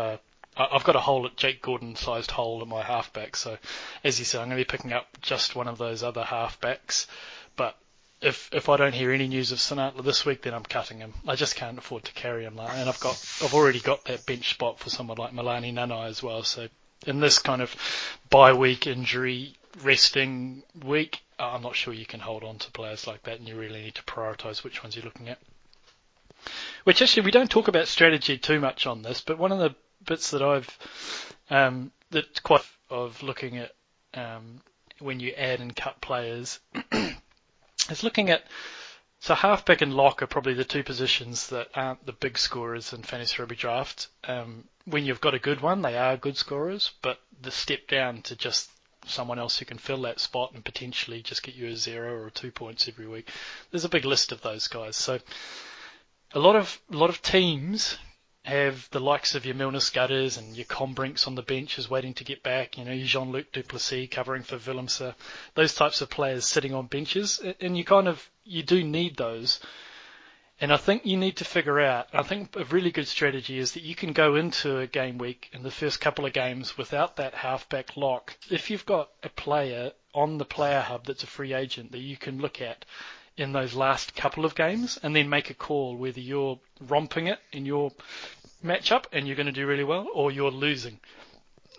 I've got a hole at Jake Gordon-sized hole in my halfback, so as you said, I'm going to be picking up just one of those other halfbacks. But if I don't hear any news of Sinatla this week, then I'm cutting him. I just can't afford to carry him, and I've already got that bench spot for someone like Milani Nanai as well. So in this kind of bye week injury resting week, I'm not sure you can hold on to players like that, and you really need to prioritise which ones you're looking at. Which actually we don't talk about strategy too much on this, but one of the bits that that's quite of looking at when you add and cut players is looking at, so halfback and lock are probably the two positions that aren't the big scorers in Fantasy Rugby Draft. When you've got a good one, they are good scorers, but the step down to just someone else who can fill that spot and potentially just get you a 0 or 2 points every week. There's a big list of those guys. So a lot of teams have the likes of your Milner Scudders and your Combrinks on the benches waiting to get back, your Jean-Luc Duplessis covering for Willemse, those types of players sitting on benches, and you do need those. And I think you need to figure out, I think a really good strategy is that you can go into a game week in the first couple of games without that halfback lock. If you've got a player on the player hub that's a free agent that you can look at in those last couple of games and then make a call whether you're romping it in your matchup and you're going to do really well or you're losing.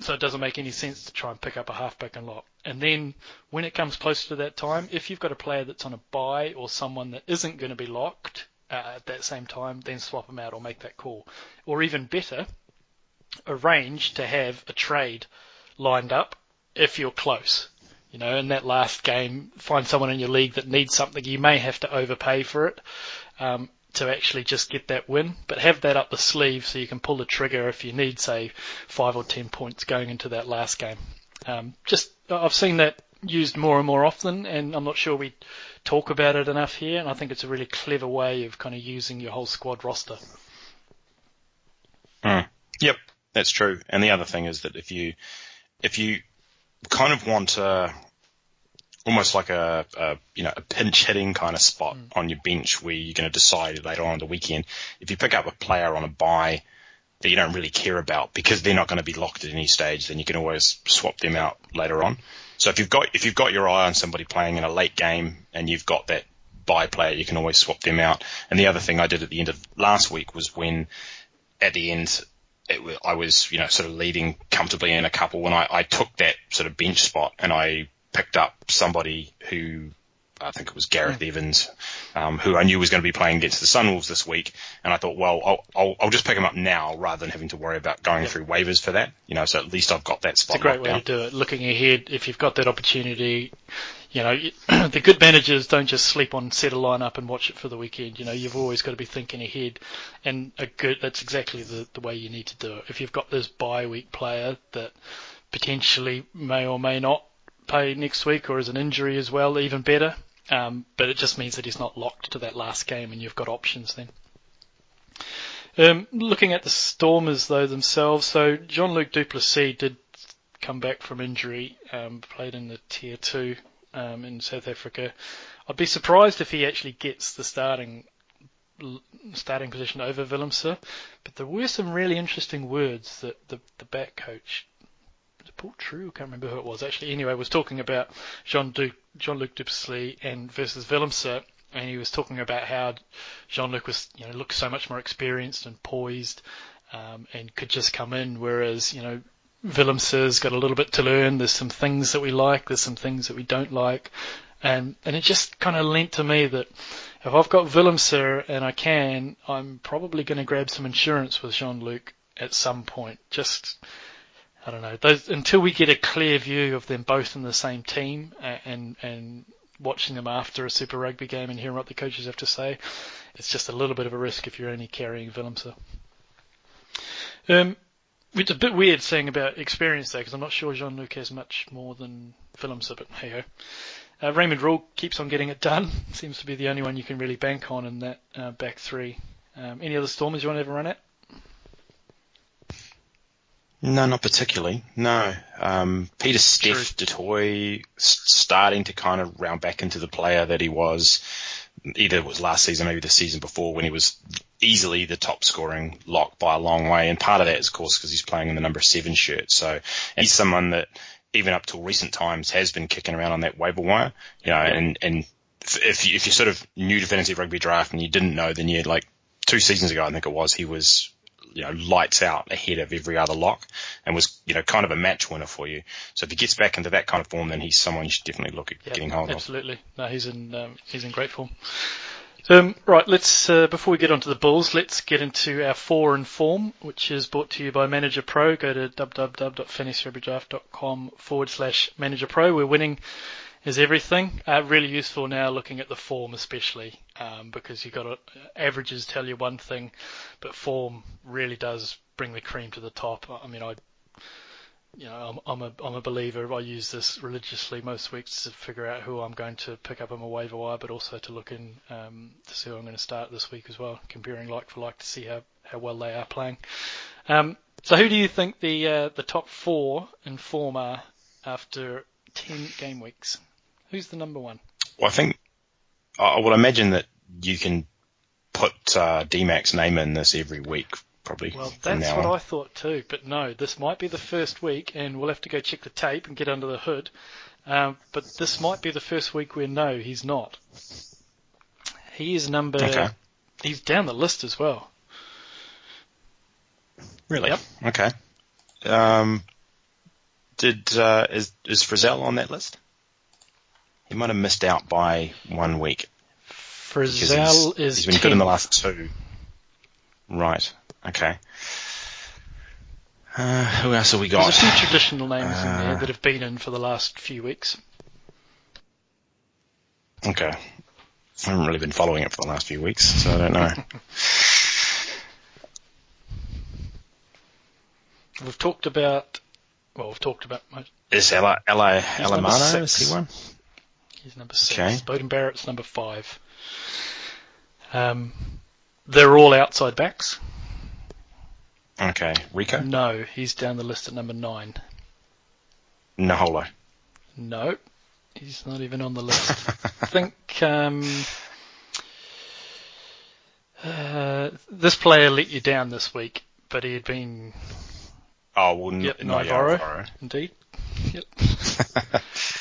So it doesn't make any sense to try and pick up a halfback and lock. And then when it comes closer to that time, if you've got a player that's on a bye or someone that isn't going to be locked at that same time, then swap them out or make that call. Or even better, arrange to have a trade lined up if you're close. You know, in that last game, find someone in your league that needs something. You may have to overpay for it to actually just get that win, but have that up the sleeve so you can pull the trigger if you need, say, 5 or 10 points going into that last game. I've seen that used more and more often, and I'm not sure we talk about it enough here, and I think it's a really clever way of kind of using your whole squad roster. Yep, that's true. And the other thing is that if you kind of want almost like a pinch hitting kind of spot on your bench where you're going to decide later on the weekend, if you pick up a player on a bye that you don't really care about because they're not going to be locked at any stage, then you can always swap them out later on. So if you've got your eye on somebody playing in a late game and you've got that bye player, you can always swap them out. And the other thing I did at the end of last week was when at the end I was sort of leading comfortably in a couple when I took that sort of bench spot and I picked up somebody who I think it was Gareth Evans, who I knew was going to be playing against the Sunwolves this week, and I thought, well, I'll just pick him up now rather than having to worry about going through waivers for that. So at least I've got that spot. It's a great way to do it. Looking ahead, if you've got that opportunity, the good managers don't just sleep on set a lineup and watch it for the weekend. You've always got to be thinking ahead, and that's exactly the way you need to do it. If you've got this bye week player that potentially may or may not play next week or as an injury as well, even better. But it just means that he's not locked to that last game and you've got options then. Looking at the Stormers though themselves, so Jean-Luc Duplessis did come back from injury, played in the Tier 2 in South Africa. I'd be surprised if he actually gets the starting position over Willemse, but there were some really interesting words that the back coach, Paul True, I can't remember who it was actually. Anyway, was talking about Jean-Luc Duplessis and versus Willemse, and he was talking about how Jean-Luc was, looked so much more experienced and poised, and could just come in, whereas, Willemse's got a little bit to learn. There's some things that we like, there's some things that we don't like, and it just kind of lent to me that if I've got Willemse and I'm probably going to grab some insurance with Jean-Luc at some point. I don't know, until we get a clear view of them both in the same team and watching them after a Super Rugby game and hearing what the coaches have to say, it's just a little bit of a risk if you're only carrying Willemse. It's a bit weird saying about experience there because I'm not sure Jean-Luc has much more than Willemse, but hey ho. Raymond Rule keeps on getting it done. Seems to be the only one you can really bank on in that back three. Any other Stormers you want to have a run at? No, not particularly. No. Peter Steph du Toit starting to kind of round back into the player that he was. Either it was last season, maybe the season before, when he was easily the top scoring lock by a long way. And part of that is, of course, because he's playing in the number 7 shirt. So he's someone that, even up till recent times, has been kicking around on that waiver wire. And if you're sort of new to Fantasy Rugby Draft and you didn't know, then you 2 seasons ago, I think it was, he was lights out ahead of every other lock and was, kind of a match winner for you. So if he gets back into that kind of form, then he's someone you should definitely look at getting hold of. Absolutely. No, he's in great form. Right, let's, before we get onto the Bulls, let's get into our 4 in form, which is brought to you by Manager Pro. Go to www.fantasyrugbydraft.com/Manager Pro. We're winning is everything. Really useful now looking at the form especially, because you've got averages tell you one thing, but form really does bring the cream to the top. I mean, I'm a believer. I use this religiously most weeks to figure out who I'm going to pick up on my waiver wire, but also to look in to see who I'm going to start this week as well, comparing like for like to see how well they are playing. So who do you think the top 4 in form are after 10 game weeks? Who's the number 1? Well, I think I would imagine that you can put D-Mac's name in this every week, probably. Well, that's what I thought too, but no, this might be the first week, and we'll have to go check the tape and get under the hood. But this might be the first week where no, he's not. He is He's down the list as well. Really? Yep. Okay. Is Frizzell on that list? He might have missed out by 1 week. Frizzell he's been good in the last 2. Right. Okay. Who else have we got? There's a few traditional names in there that have been in for the last few weeks. Okay. I haven't really been following it for the last few weeks, so I don't know. We've talked about. Is Alamano? Is he one? He's number 6. Okay. Bowden Barrett's number 5. They're all outside backs. Okay. Rico? No, he's down the list at number 9. Naholo? No, he's not even on the list. I think this player let you down this week, but he had been... Oh, well, Naivaro, indeed. Yep.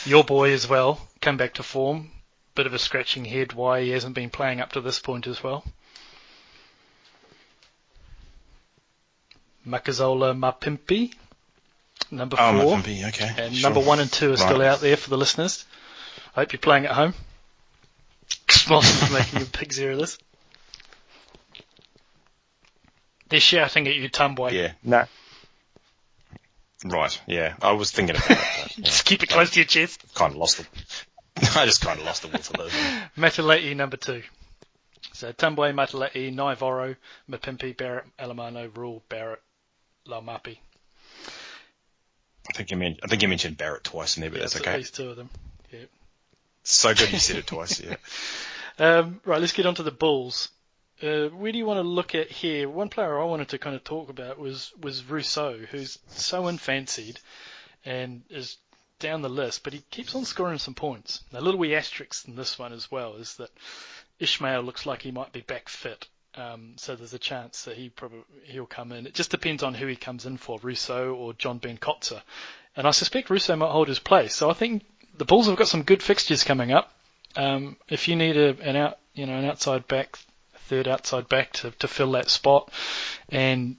Your boy as well, come back to form. Bit of a scratching head why he hasn't been playing up to this point as well. Makazola Mapimpi, number 4. Mapimpi, okay. And sure. Number 1 and 2 are still out there for the listeners. I hope you're playing at home. Mossman's making a big zero of this. They're shouting at you, Tumboy. Yeah, no. Right, yeah. I was thinking about it. But, yeah. Just keep it close to your chest. I just kind of lost the will to live. Mataleti, number 2. So Tumboy, Mataleti, Naivaro, Mapimpi, Barrett, Alamano, Rule, Barrett, Laumapi. I think you mentioned Barrett twice in there, but that's okay. At least 2 of them. Yeah. So good you said it twice, yeah. Right, let's get on to the Bulls. Where do you want to look at here? One player I wanted to kind of talk about was Rousseau, who's so unfancied and is down the list, but he keeps on scoring some points. A little wee asterisk in this one as well is that Ishmael looks like he might be back fit, so there's a chance that he'll come in. It just depends on who he comes in for, Rousseau or John Ben Kotzer. And I suspect Rousseau might hold his place. So I think the Bulls have got some good fixtures coming up. If you need an outside back, third outside back to fill that spot, and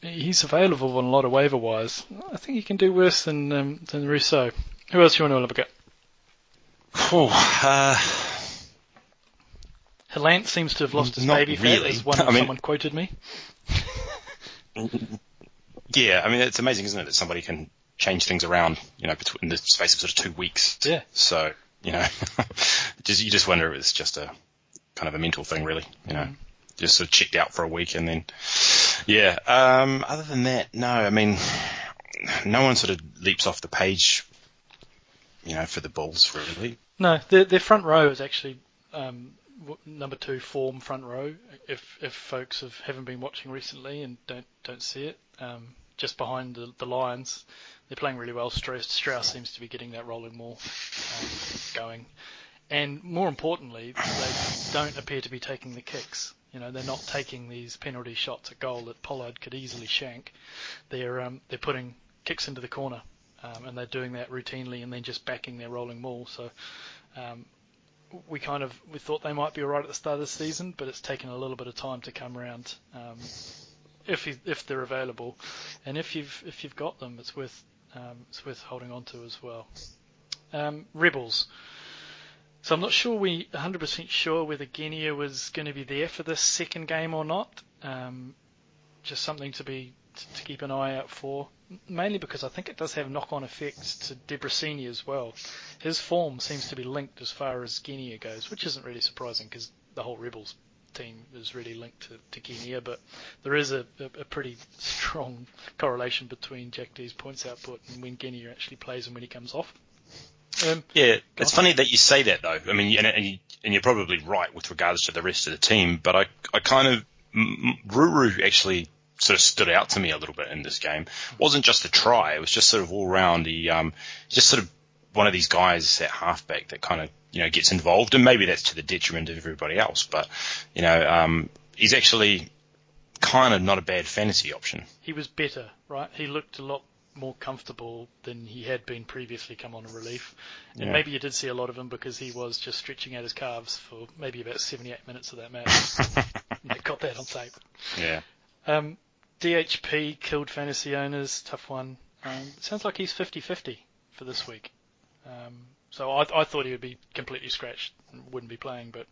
he's available on a lot of waiver wires, I think he can do worse than Rousseau. Who else do you want to look at? Hellant seems to have lost his baby fat, as someone quoted me. Yeah, I mean, it's amazing, isn't it, that somebody can change things around, between the space of sort of 2 weeks. Yeah. So, you just wonder if it's just a kind of a mental thing, really, just sort of checked out for a week and then, yeah. Other than that, no, I mean, no one sort of leaps off the page, for the Bulls, really. No, their front row is actually number 2 form front row. If folks haven't been watching recently and don't see it, just behind the Lions, they're playing really well. Strauss seems to be getting that rolling more going, and more importantly, they don't appear to be taking the kicks. They're not taking these penalty shots at goal that Pollard could easily shank. They're putting kicks into the corner, and they're doing that routinely, and then just backing their rolling maul. So. We thought they might be alright at the start of the season, but it's taken a little bit of time to come around. If they're available, and if you've got them, it's worth holding on to as well. Rebels. So I'm not sure 100% sure whether Guinea was going to be there for this second game or not. Just something to keep an eye out for. Mainly because I think it does have knock-on effects to Debrasini as well. His form seems to be linked as far as Guinea goes, which isn't really surprising because the whole Rebels team is really linked to Guinea, but there is a pretty strong correlation between Jack D's points output and when Guinea actually plays and when he comes off. It's funny that you say that, though. I mean, and you're probably right with regards to the rest of the team, but I kind of... Ruru actually sort of stood out to me a little bit in this game. It wasn't just a try, it was just sort of all round. He just sort of one of these guys at halfback that kind of gets involved, and maybe that's to the detriment of everybody else, but he's actually kind of not a bad fantasy option. He was better, right? He looked a lot more comfortable than he had been previously come on in relief. And maybe you did see a lot of him because he was just stretching out his calves for maybe about 78 minutes of that match. They got that on tape. Yeah. DHP killed fantasy owners. Tough one. It sounds like he's 50-50 for this week. So I thought he would be completely scratched and wouldn't be playing, but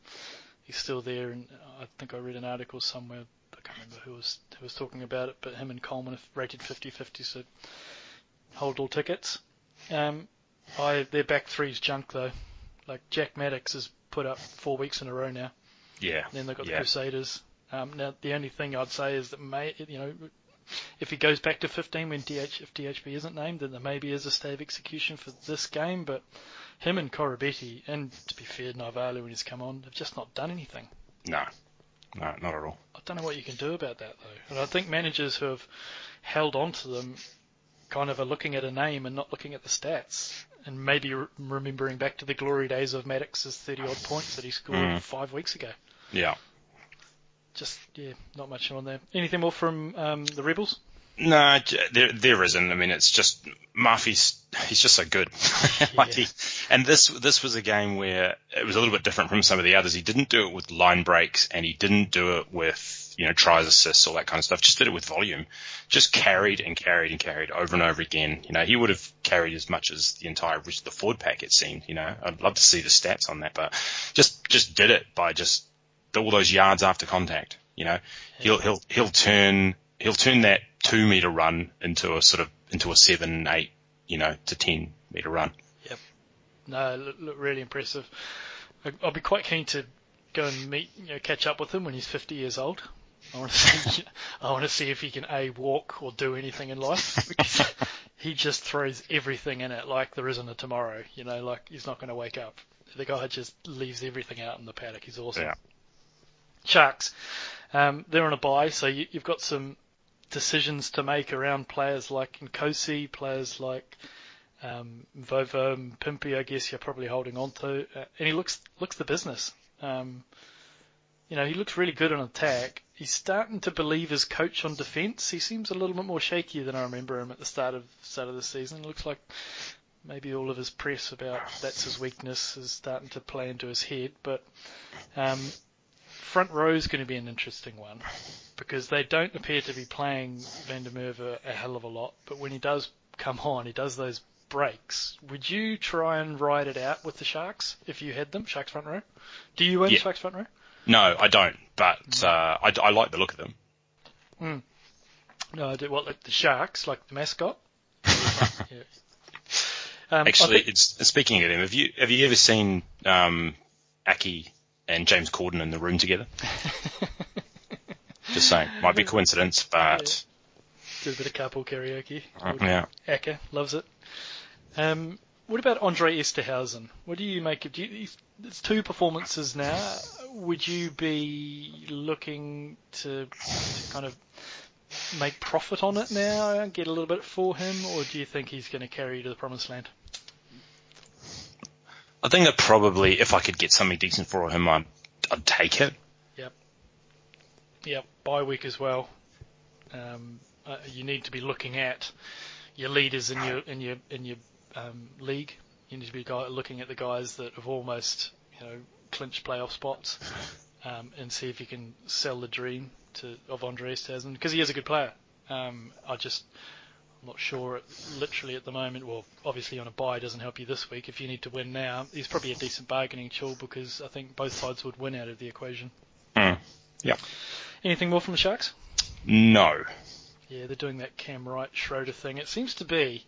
he's still there. And I think I read an article somewhere, I can't remember who was talking about it, but him and Coleman have rated 50-50, so hold all tickets. Their back three's junk though. Like Jack Maddox has put up 4 weeks in a row now. Yeah. And then they've got the Crusaders. Now the only thing I'd say is that if he goes back to 15 if DHP isn't named, then there maybe is a stay of execution for this game. But him and Corabetti, and to be fair, Naivalu when he's come on, have just not done anything. No, not at all. I don't know what you can do about that though. And I think managers who have held on to them kind of are looking at a name and not looking at the stats. And maybe remembering back to the glory days of Maddox's 30-odd points that he scored 5 weeks ago. Yeah. Just, not much on there. Anything more from the Rebels? No, there isn't. I mean, it's just he's just so good. And this was a game where it was a little bit different from some of the others. He didn't do it with line breaks, and he didn't do it with tries, assists, all that kind of stuff. Just did it with volume. Just carried and carried and carried over and over again. He would have carried as much as the forward pack, it seemed. I'd love to see the stats on that, but just did it by just all those yards after contact. He'll turn that 2 meter run into a 7, 8, to 10 meter run. Yep. No, look really impressive. I'll be quite keen to go and catch up with him when he's 50 years old. I want to see if he can walk or do anything in life, because he just throws everything in it like there isn't a tomorrow. Like he's not going to wake up. The guy just leaves everything out in the paddock. He's awesome. Yeah. Sharks, they're on a bye, so you've got some decisions to make around players like Nkosi, players like Vovo and Pimpy. I guess you're probably holding on to, and he looks the business. He looks really good on attack. He's starting to believe his coach on defence. He seems a little bit more shaky than I remember him at the start of the season. It looks like maybe all of his press about that's his weakness is starting to play into his head. But front row is going to be an interesting one, because they don't appear to be playing Van der Merwe a hell of a lot. But when he does come on, he does those breaks. Would you try and ride it out with the Sharks if you had them, Sharks front row? Do you own Sharks front row? No, I don't, but I like the look of them. No, I do. What, like the Sharks, like the mascot? Yeah. Actually, speaking of them, have you ever seen Aki and James Corden in the room together? Just saying, might be coincidence, but do a bit of carpool karaoke. Yeah, Aka loves it. What about Andre Esterhausen? What do you make of? It's 2 performances now. Would you be looking to kind of make profit on it now and get a little bit for him, or do you think he's going to carry you to the promised land? I think that probably, if I could get something decent for him, I'd take it. Yep. Bye week as well. You need to be looking at your leaders in your league. You need to be looking at the guys that have almost clinched playoff spots, and see if you can sell the dream of Andre Esterhausen, because he is a good player. I'm not sure literally at the moment. Well, obviously on a bye doesn't help you this week. If you need to win now, he's probably a decent bargaining tool, because I think both sides would win out of the equation. Yeah. Anything more from the Sharks? No. Yeah, they're doing that Cam Wright Schroeder thing. It seems to be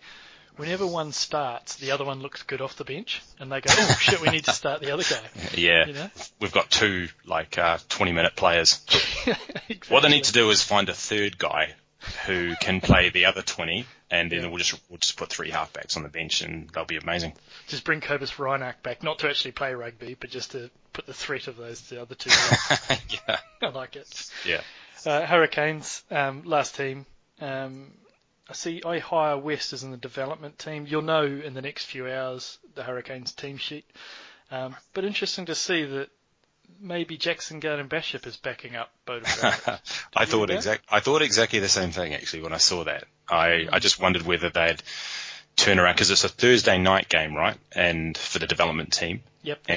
whenever one starts, the other one looks good off the bench, and they go, oh shit, we need to start the other guy. Yeah. We've got 2 20-minute players. Exactly. What they need to do is find a third guy who can play the other 20, and then we'll just put 3 halfbacks on the bench, and they'll be amazing. Just bring Cobus Reinach back, not to actually play rugby, but just to put the threat of the other 2 guys. Yeah. I like it. Yeah. Hurricanes, last team. I hire West as in the development team. You'll know in the next few hours the Hurricanes team sheet. But interesting to see that maybe Jackson Garden-Bishop is backing up Bowden. I thought exactly the same thing, actually, when I saw that. I just wondered whether they'd turn around, because it's a Thursday night game, right? And for the development team. Yep.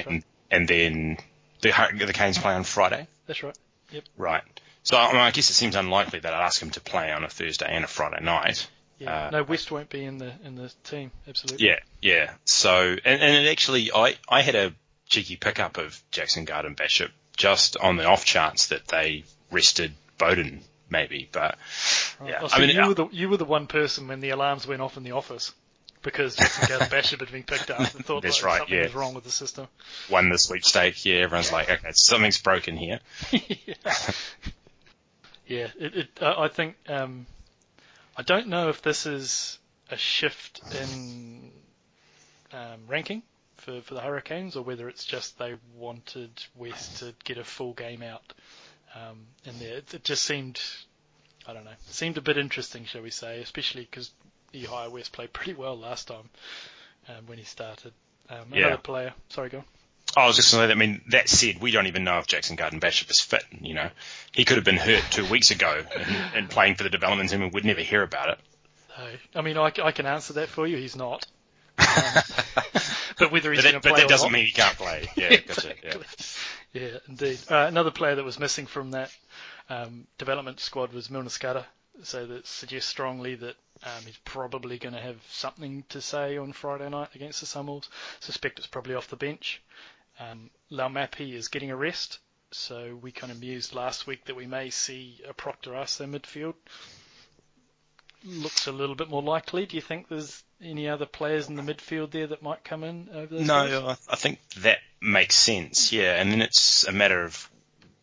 And then the Canes play on Friday. That's right. Yep. Right. So I guess it seems unlikely that I'd ask him to play on a Thursday and a Friday night. Yeah. No, West won't be in the team. Absolutely. Yeah. So and it actually, I had a cheeky pickup of Jackson Garden-Bishop just on the off chance that they rested Bowden, maybe. But yeah, I mean, you were the one person when the alarms went off in the office, because Jackson Garden-Basham had been picked up and thought something was wrong with the system. Won the sweepstake, everyone's like, okay, something's broken here. I think, I don't know if this is a shift in ranking for the Hurricanes, or whether it's just they wanted West to get a full game out in there. It just seemed, I don't know, it seemed a bit interesting, shall we say, especially because Ehire West played pretty well last time when he started. Another player. Sorry, go on. I was just going to say that, I mean, that said, we don't even know if Jackson Garden-Bishop is fit, you know. He could have been hurt 2 weeks ago and playing for the development team, and we'd never hear about it. I mean, I can answer that for you. He's not. But whether he's going to play But that doesn't mean he can't play. Yeah, exactly. Gotcha. Yeah, indeed. Another player that was missing from that development squad was Milner Scudder, so that suggests strongly that he's probably going to have something to say on Friday night against the Sunwolves. Suspect it's probably off the bench. Laumapi is getting a rest, so we kind of mused last week that we may see a Proctor Arce midfield. Looks a little bit more likely. Do you think there's any other players in the midfield there that might come in over those days? I think that makes sense, yeah. And then it's a matter of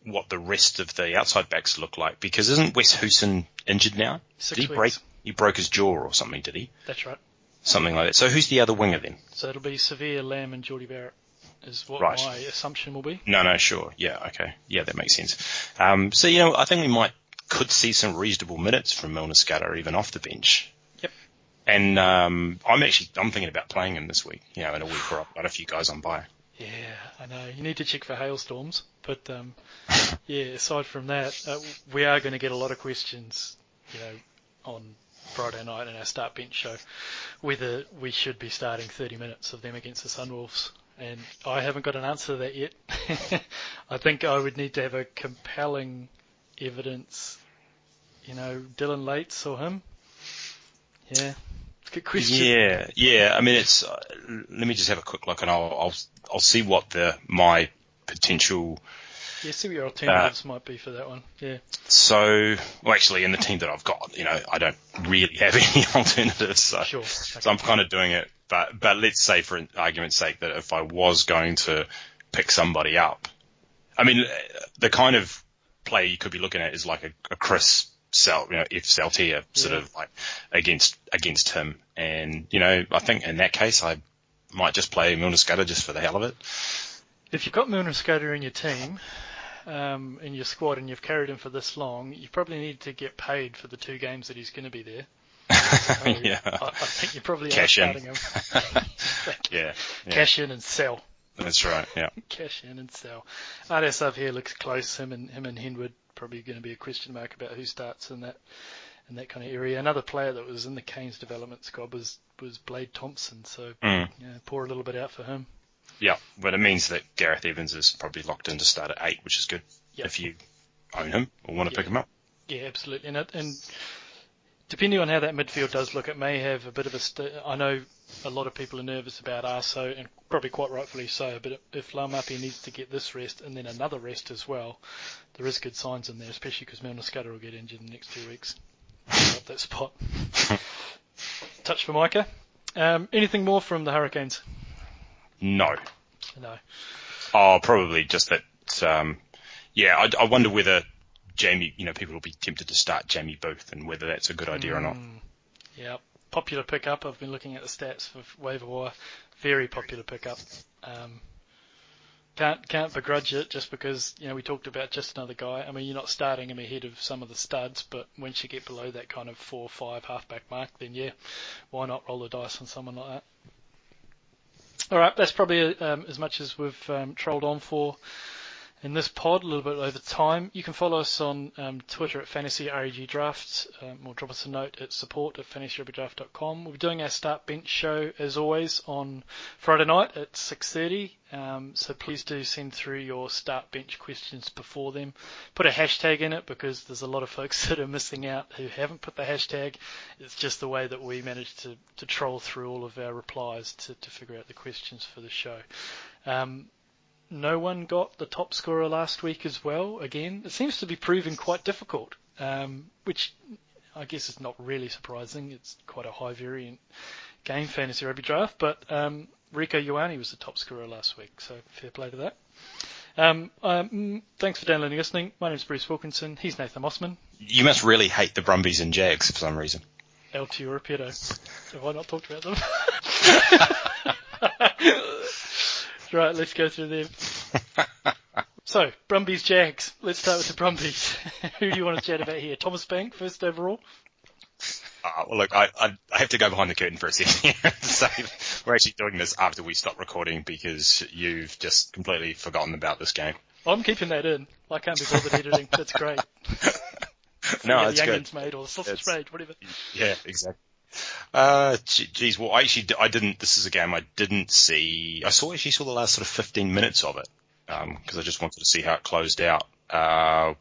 what the rest of the outside backs look like, because isn't Wes Hoosen injured now? 6 weeks. He broke his jaw or something, did he? That's right. Something like that. So who's the other winger then? So it'll be Severe, Lamb and Geordie Barrett is what my assumption will be. No, sure. Yeah, okay. Yeah, that makes sense. So, I think we could see some reasonable minutes from Milner Scudder even off the bench. Yep. And I'm thinking about playing him this week, in a week where I've got a few guys on bye. Yeah, I know. You need to check for hailstorms. But, aside from that, we are going to get a lot of questions, on Friday night in our start bench show, whether we should be starting 30 minutes of them against the Sunwolves. And I haven't got an answer to that yet. I think I would need to have a compelling evidence, Dylan Lates or him. Yeah, it's a good question. Yeah. I mean, it's. Let me just have a quick look, and I'll see what my potential. Yeah, see what your alternatives might be for that one. Yeah. So, actually, in the team that I've got, I don't really have any alternatives. So, sure. Okay. So I'm kind of doing it. But let's say, for argument's sake, that if I was going to pick somebody up, I mean, the kind of player you could be looking at is like a Chris F. Saltier sort of like against him. And, I think in that case, I might just play Milner Scudder just for the hell of it. If you've got Milner Scudder in your team, in your squad, and you've carried him for this long, you probably need to get paid for the 2 games that he's going to be there. So yeah. I think you probably Cash are in. starting him. Yeah. Cash in and sell. That's right, yeah. Cash in and sell. RSF here looks close. Him and Henwood probably going to be a question mark about who starts in that kind of area. Another player that was in the Canes development squad was Blade Thompson, so pour a little bit out for him. Yeah, but it means that Gareth Evans is probably locked in to start at 8, which is good if you own him or want to pick him up. Yeah, absolutely. And depending on how that midfield does look, it may have a bit of I know a lot of people are nervous about Arso, and probably quite rightfully so, but if Laumapi needs to get this rest and then another rest as well, there is good signs in there, especially because Milner Scudder will get injured in the next 2 weeks. Up that spot. Touch for Micah. Anything more from the Hurricanes? No. Oh, probably just that, I wonder whether Jamie, people will be tempted to start Jamie Booth, and whether that's a good idea or not. Yeah, popular pickup. I've been looking at the stats for waiver wire. Very popular pickup. Can't begrudge it just because, we talked about just another guy. I mean, you're not starting him ahead of some of the studs, but once you get below that kind of 4 or 5 halfback mark, then why not roll the dice on someone like that? All right, that's probably as much as we've trolled on for. in this pod a little bit over time. You can follow us on Twitter at Fantasy Rugby Draft, or drop us a note at support@fantasyrugbydraft.com. We'll be doing our Start Bench show, as always, on Friday night at 6:30. So please do send through your Start Bench questions before them. Put a hashtag in it, because there's a lot of folks that are missing out who haven't put the hashtag. It's just the way that we manage to troll through all of our replies to figure out the questions for the show. No one got the top scorer last week as well. Again, it seems to be proving quite difficult, which I guess is not really surprising. It's quite a high variant game, Fantasy Rugby Draft, but Rico Ioane was the top scorer last week, so fair play to that. Thanks for downloading and listening. My name's Bruce Wilkinson. He's Nathan Mossman. You must really hate the Brumbies and Jags for some reason. El Tio Rapido. Have I not talked about them? Right, let's go through them. So, Brumbies, Jags. Let's start with the Brumbies. Who do you want to chat about here? Thomas Bank, first overall? Well, look, I have to go behind the curtain for a second here. So, we're actually doing this after we stopped recording because you've just completely forgotten about this game. I'm keeping that in. I can't be bothered editing. That's great. No, it's the good. Onions made or the sausage made, whatever. Yeah, exactly. Geez, well, I didn't, this is a game I didn't see. I actually saw the last sort of 15 minutes of it, because I just wanted to see how it closed out. I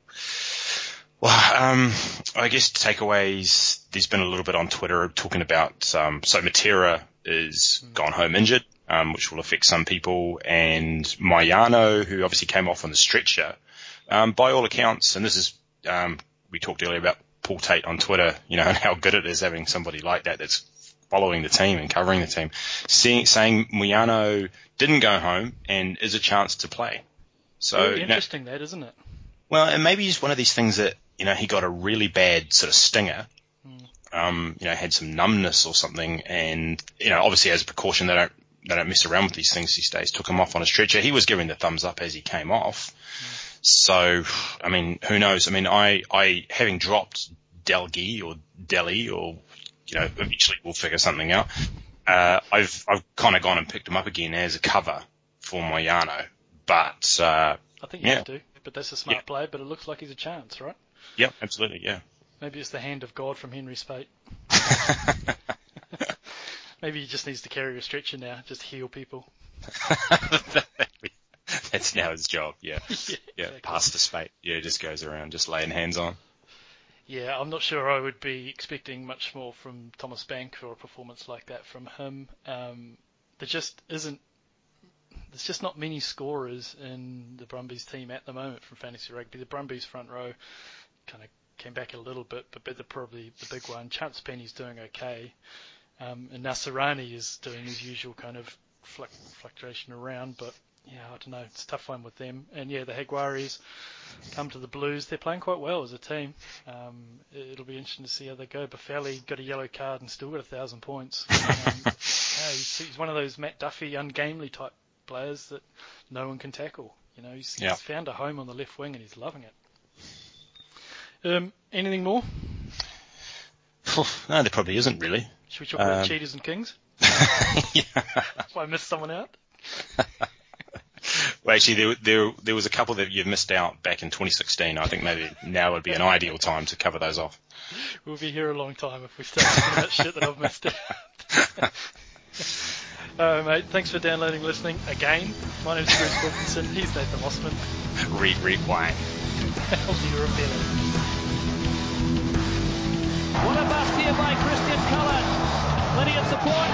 guess takeaways, there's been a little bit on Twitter talking about, so Matera is gone home injured, which will affect some people, and Moyano, who obviously came off on the stretcher, by all accounts, and this is, we talked earlier about Paul Tate on Twitter, and how good it is having somebody like that that's following the team and covering the team, saying Moyano didn't go home and is a chance to play. So really interesting, that, isn't it? Well, and maybe it's one of these things that, he got a really bad sort of stinger, had some numbness or something, and, obviously as a precaution, they don't mess around with these things these days, took him off on a stretcher. He was giving the thumbs up as he came off. So, who knows? I having dropped Delgi or Delhi or, eventually we'll figure something out. I've kind of gone and picked him up again as a cover for Moyano, but, I think you have to, but that's a smart play, but it looks like he's a chance, right? Yeah, absolutely, yeah. Maybe it's the hand of God from Henry Spate. Maybe he just needs to carry a stretcher now, just heal people. That's now his job, yeah. Exactly. Pastor Spate, just goes around just laying hands on. Yeah, I'm not sure I would be expecting much more from Thomas Bank or a performance like that from him. There's just not many scorers in the Brumbies team at the moment from Fantasy Rugby. The Brumbies front row kind of came back a little bit, but they're probably the big one. Chance Penny's doing okay. And Nasarani is doing his usual kind of fluctuation around, but yeah, I don't know. It's a tough one with them. And yeah, the Jaguares come to the Blues. They're playing quite well as a team. It'll be interesting to see how they go. Bufali got a yellow card and still got 1,000 points. He's one of those Matt Duffy, ungamely type players that no one can tackle. He's found a home on the left wing and he's loving it. Anything more? No, there probably isn't really. Should we talk about Cheetahs and Kings? Yeah. If I missed someone out? Well, actually, there was a couple that you've missed out back in 2016. I think maybe now would be an ideal time to cover those off. We'll be here a long time if we start talking about shit that I've missed out. Mate, thanks for downloading, listening again. My name's Bruce Wilkinson. He's Nathan Mossman. Rewind. You're a better. What a bust here by Christian Cullen. Plenty of support.